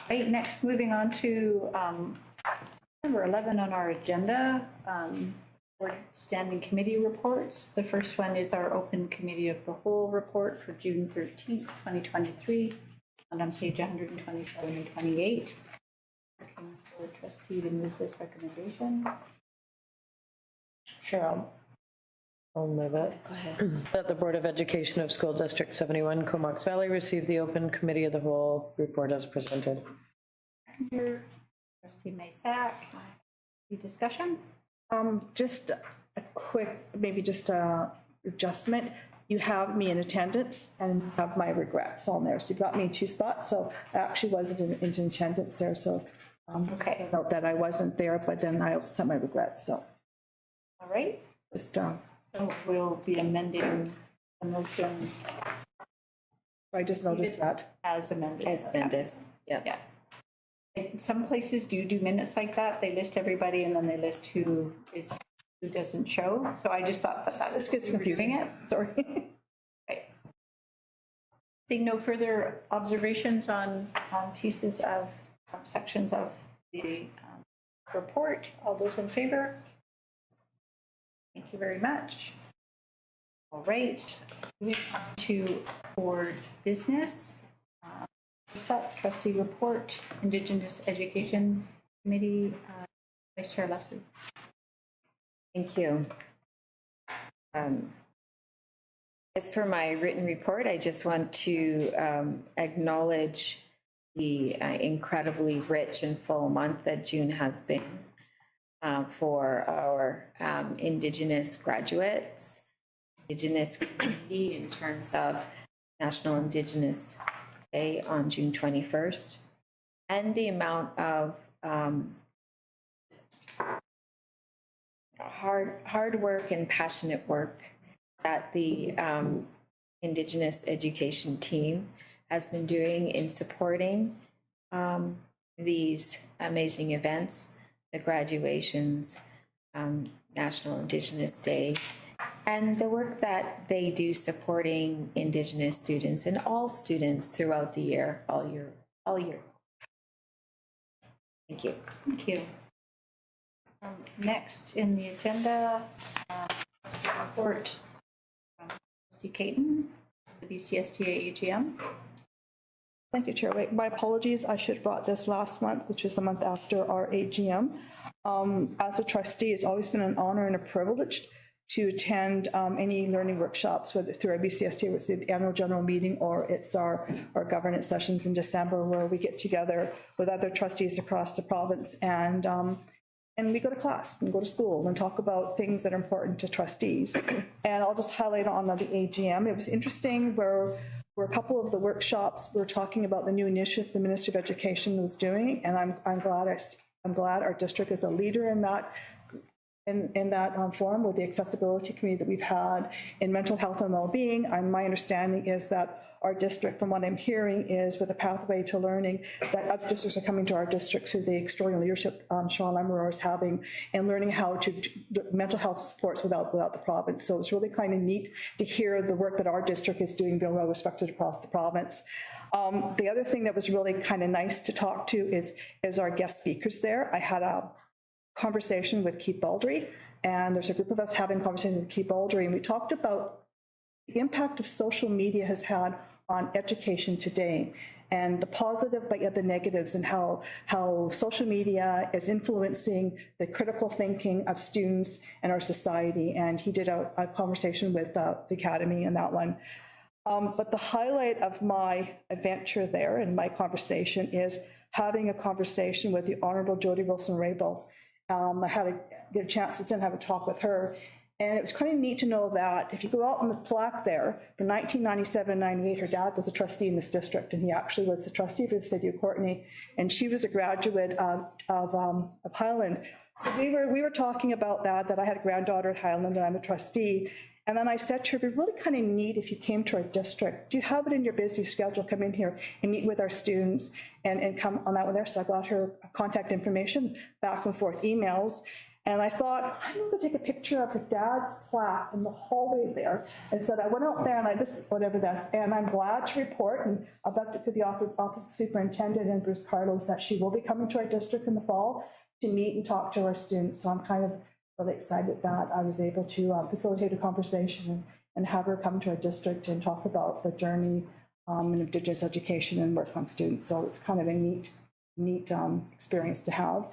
Right, next, moving on to number 11 on our agenda, board standing committee reports. The first one is our open committee of the whole report for June 13th, 2023, and on page 127 and 28. Looking for a trustee to move this recommendation. Sure, I'll move it. Go ahead. That the Board of Education of School District 71, Comox Valley, receive the open committee of the whole report as presented. Trustee Maysack, any discussion? Just a quick, maybe just a adjustment. You have me in attendance and have my regrets on there. So you've got me in 2 spots. So I actually wasn't in attendance there. So Okay. note that I wasn't there, but then I also sent my regrets. So All right, just, so we'll be amending the motion I just noticed that. as amended. As amended, yeah. Yeah. And some places do minutes like that. They list everybody and then they list who doesn't show. So I just thought that This gets confusing. it. Sorry. Right. Seeing no further observations on pieces of sections of the report. All those in favor? Thank you very much. All right, moving on to board business. First up, trustee report, Indigenous Education Committee, Vice Chair Leslie. Thank you. As for my written report, I just want to acknowledge the incredibly rich and full month that June has been for our Indigenous graduates, Indigenous community in terms of National Indigenous Day on June 21st, and the amount of hard work and passionate work that the Indigenous education team has been doing in supporting these amazing events, the graduations, National Indigenous Day, and the work that they do supporting Indigenous students and all students throughout the year, all year. Thank you. Thank you. Next in the agenda, report from Trustee Caton, the BCSTA AGM. Thank you, Chair. Wait, my apologies. I should have brought this last month, which is the month after our AGM. As a trustee, it's always been an honor and a privilege to attend any learning workshops, whether through our BCSTA, which is the annual general meeting, or it's our governance sessions in December, where we get together with other trustees across the province and we go to class and go to school and talk about things that are important to trustees. And I'll just highlight on the AGM. It was interesting where a couple of the workshops were talking about the new initiative the Minister of Education was doing, and I'm glad our district is a leader in that. In that forum with the accessibility committee that we've had in mental health and well-being. My understanding is that our district, from what I'm hearing, is with a pathway to learning that other districts are coming to our district through the extraordinary leadership Sean Lemeroy is having, and learning how to do mental health supports without the province. So it's really kind of neat to hear the work that our district is doing, being well respected across the province. The other thing that was really kind of nice to talk to is our guest speakers there. I had a conversation with Keith Baldry, and there's a group of us having a conversation with Keith Baldry, and we talked about the impact of social media has had on education today, and the positive but yet the negatives, and how social media is influencing the critical thinking of students and our society. And he did a conversation with the Academy on that one. But the highlight of my adventure there and my conversation is having a conversation with the Honorable Jody Wilson-Raybould. I had get a chance to sit and have a talk with her, and it was kind of neat to know that if you go out on the plaque there, from 1997-98, her dad was a trustee in this district, and he actually was the trustee for the city of Courtenay, and she was a graduate of Highland. So we were talking about that I had a granddaughter at Highland, and I'm a trustee. And then I said to her, it'd be really kind of neat if you came to our district. Do you have it in your busy schedule? Come in here and meet with our students and come on that one there. So I got her contact information, back and forth emails. And I thought, I'm going to take a picture of her dad's plaque in the hallway there. And said, I went out there and I just, whatever that's, and I'm glad to report, and I've left it to the office superintendent and Bruce Carlos, that she will be coming to our district in the fall to meet and talk to our students. So I'm kind of really excited that I was able to facilitate a conversation and have her come to our district and talk about the journey in Indigenous education and work on students. So it's kind of a neat experience to have.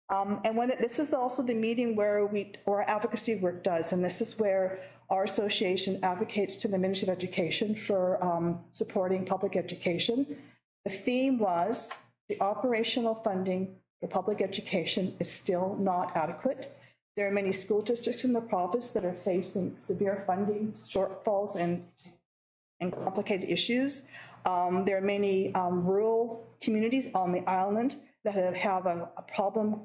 And this is also the meeting where our advocacy work does, and this is where our association advocates to the Ministry of Education for supporting public education. The theme was the operational funding for public education is still not adequate. There are many school districts in the province that are facing severe funding shortfalls and complicated issues. There are many rural communities on the island that have a problem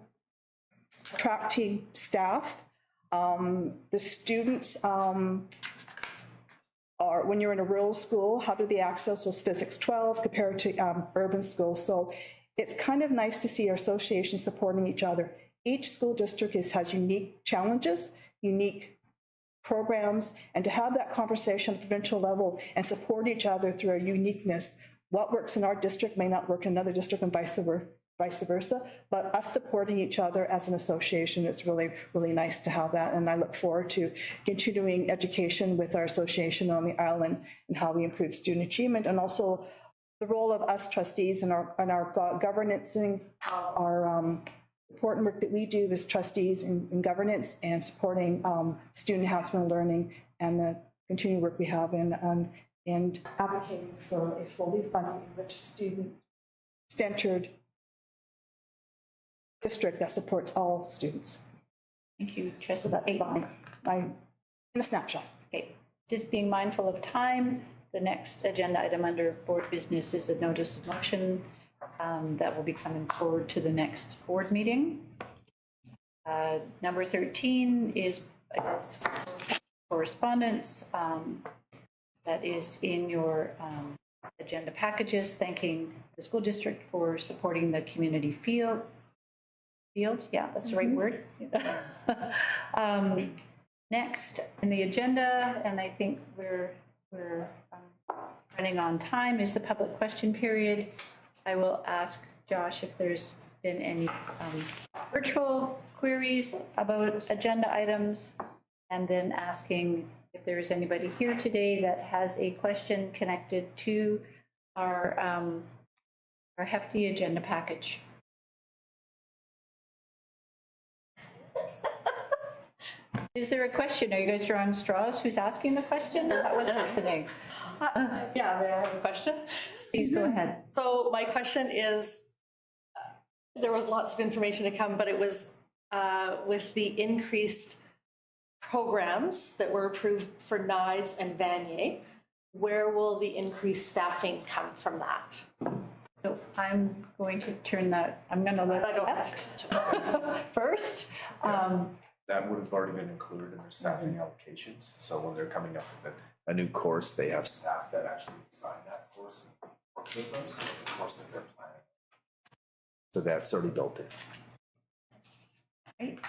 attracting staff. The students are, when you're in a rural school, how do they access those Physics 12 compared to urban schools? So it's kind of nice to see our association supporting each other. Each school district has unique challenges, unique programs, and to have that conversation at the provincial level and support each other through our uniqueness. What works in our district may not work in another district and vice versa, but us supporting each other as an association, it's really, really nice to have that. And I look forward to continuing education with our association on the island and how we improve student achievement, and also the role of us trustees and our governance and our important work that we do as trustees in governance and supporting student enhancement learning, and the continuing work we have in advocating for a fully funded, rich, student-centered district that supports all students. Thank you, Trustee. So that's in a snapshot. Okay, just being mindful of time, the next agenda item under board business is a notice of motion that will be coming forward to the next board meeting. Number 13 is correspondence that is in your agenda packages, thanking the school district for supporting the community field. Yeah, that's the right word. Next in the agenda, and I think we're running on time, is the public question period. I will ask Josh if there's been any virtual queries about agenda items, and then asking if there is anybody here today that has a question connected to our hefty agenda package. Is there a question? Are you guys drawing straws? Who's asking the question? What's happening? Yeah, may I have a question? Please go ahead. So my question is, there was lots of information to come, but it was with the increased programs that were approved for NIDES and Vanier, where will the increased staffing come from that? So I'm going to turn that, I'm going to let I go left first. That would have already been included in their staffing allocations. So when they're coming up with a new course, they have staff that actually design that course and work with them. So it's a course that they're planning. So that's already built in. Right.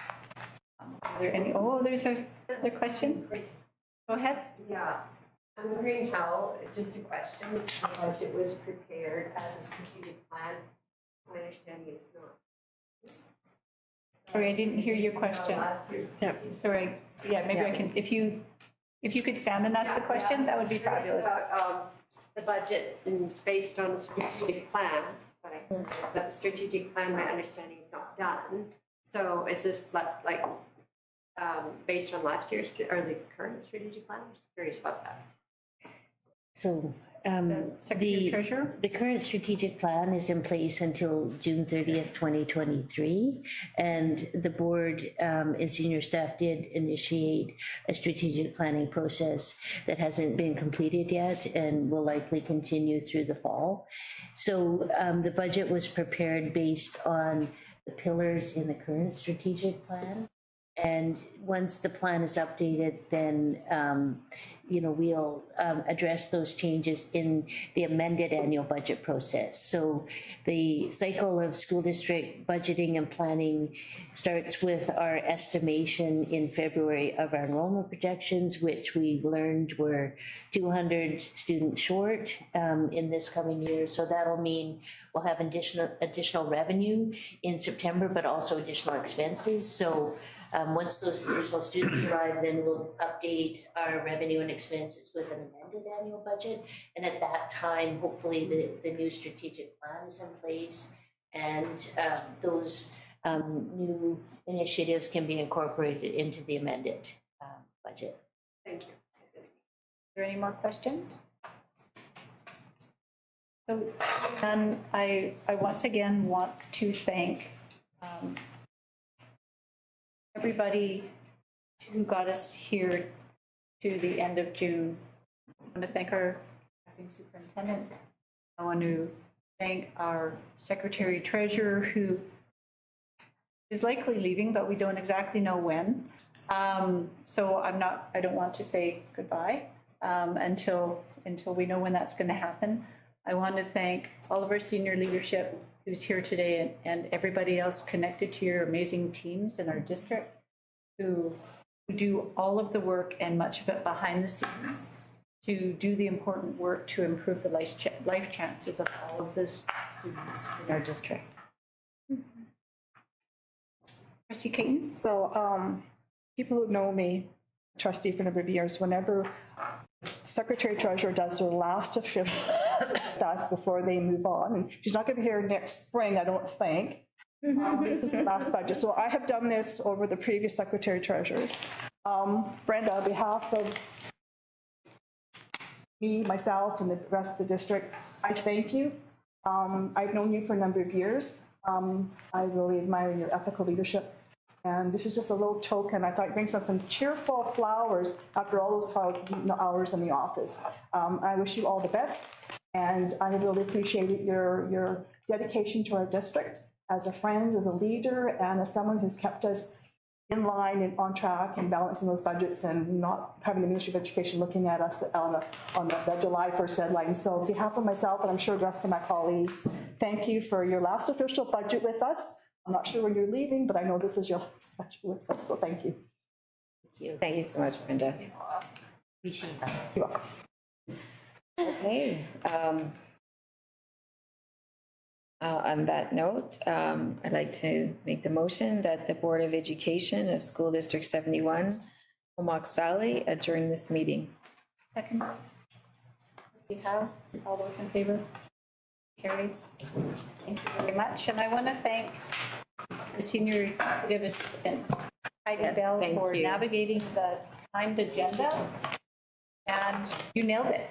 Are there any, there's another question. Go ahead. Yeah, I'm wondering how, just a question, the budget was prepared as a strategic plan. My understanding is not. Sorry, I didn't hear your question. Yeah. Sorry. Yeah, maybe I can, if you could stand and ask the question, that would be fabulous. About the budget, and it's based on the strategic plan, but the strategic plan, my understanding, is not done. So is this like based on last year's or the current strategic plan? I'm just curious about that. So Secretary Treasurer? the current strategic plan is in place until June 30th, 2023. And the board and senior staff did initiate a strategic planning process that hasn't been completed yet and will likely continue through the fall. So the budget was prepared based on the pillars in the current strategic plan. And once the plan is updated, then, we'll address those changes in the amended annual budget process. So the cycle of school district budgeting and planning starts with our estimation in February of our enrollment projections, which we learned were 200 students short in this coming year. So that'll mean we'll have additional revenue in September, but also additional expenses. So once those additional students arrive, then we'll update our revenue and expenses with an amended annual budget. And at that time, hopefully the new strategic plan is in place, and those new initiatives can be incorporated into the amended budget. Thank you. Are there any more questions? So, and I once again want to thank everybody who got us here to the end of June. I want to thank our acting superintendent. I want to thank our secretary treasurer, who is likely leaving, but we don't exactly know when. So I don't want to say goodbye until we know when that's going to happen. I want to thank all of our senior leadership who's here today, and everybody else connected to your amazing teams in our district who do all of the work and much of it behind the scenes to do the important work to improve the life chances of all of the students in our district. Trustee Caton? So people who know me, trustee for a number of years, whenever Secretary Treasurer does their last official with us before they move on, and she's not going to be here next spring, I don't think. This is the last budget. So I have done this over the previous Secretary Treasurers. Brenda, on behalf of me, myself, and the rest of the district, I thank you. I've known you for a number of years. I really admire your ethical leadership. And this is just a little token. I thought it brings us some cheerful flowers after all those hard hours in the office. I wish you all the best. And I really appreciated your dedication to our district as a friend, as a leader, and as someone who's kept us in line and on track and balancing those budgets and not having the Ministry of Education looking at us on the July 1st deadline. So on behalf of myself, and I'm sure the rest of my colleagues, thank you for your last official budget with us. I'm not sure when you're leaving, but I know this is your last budget with us, so thank you. Thank you so much, Brenda. Appreciate that. You're welcome. Okay. On that note, I'd like to make the motion that the Board of Education of School District 71, Comox Valley, adjourn this meeting. Second. We have all those in favor? Carried. Thank you very much. And I want to thank the senior executive assistant, Heidi Bell, for navigating the timed agenda. And you nailed it.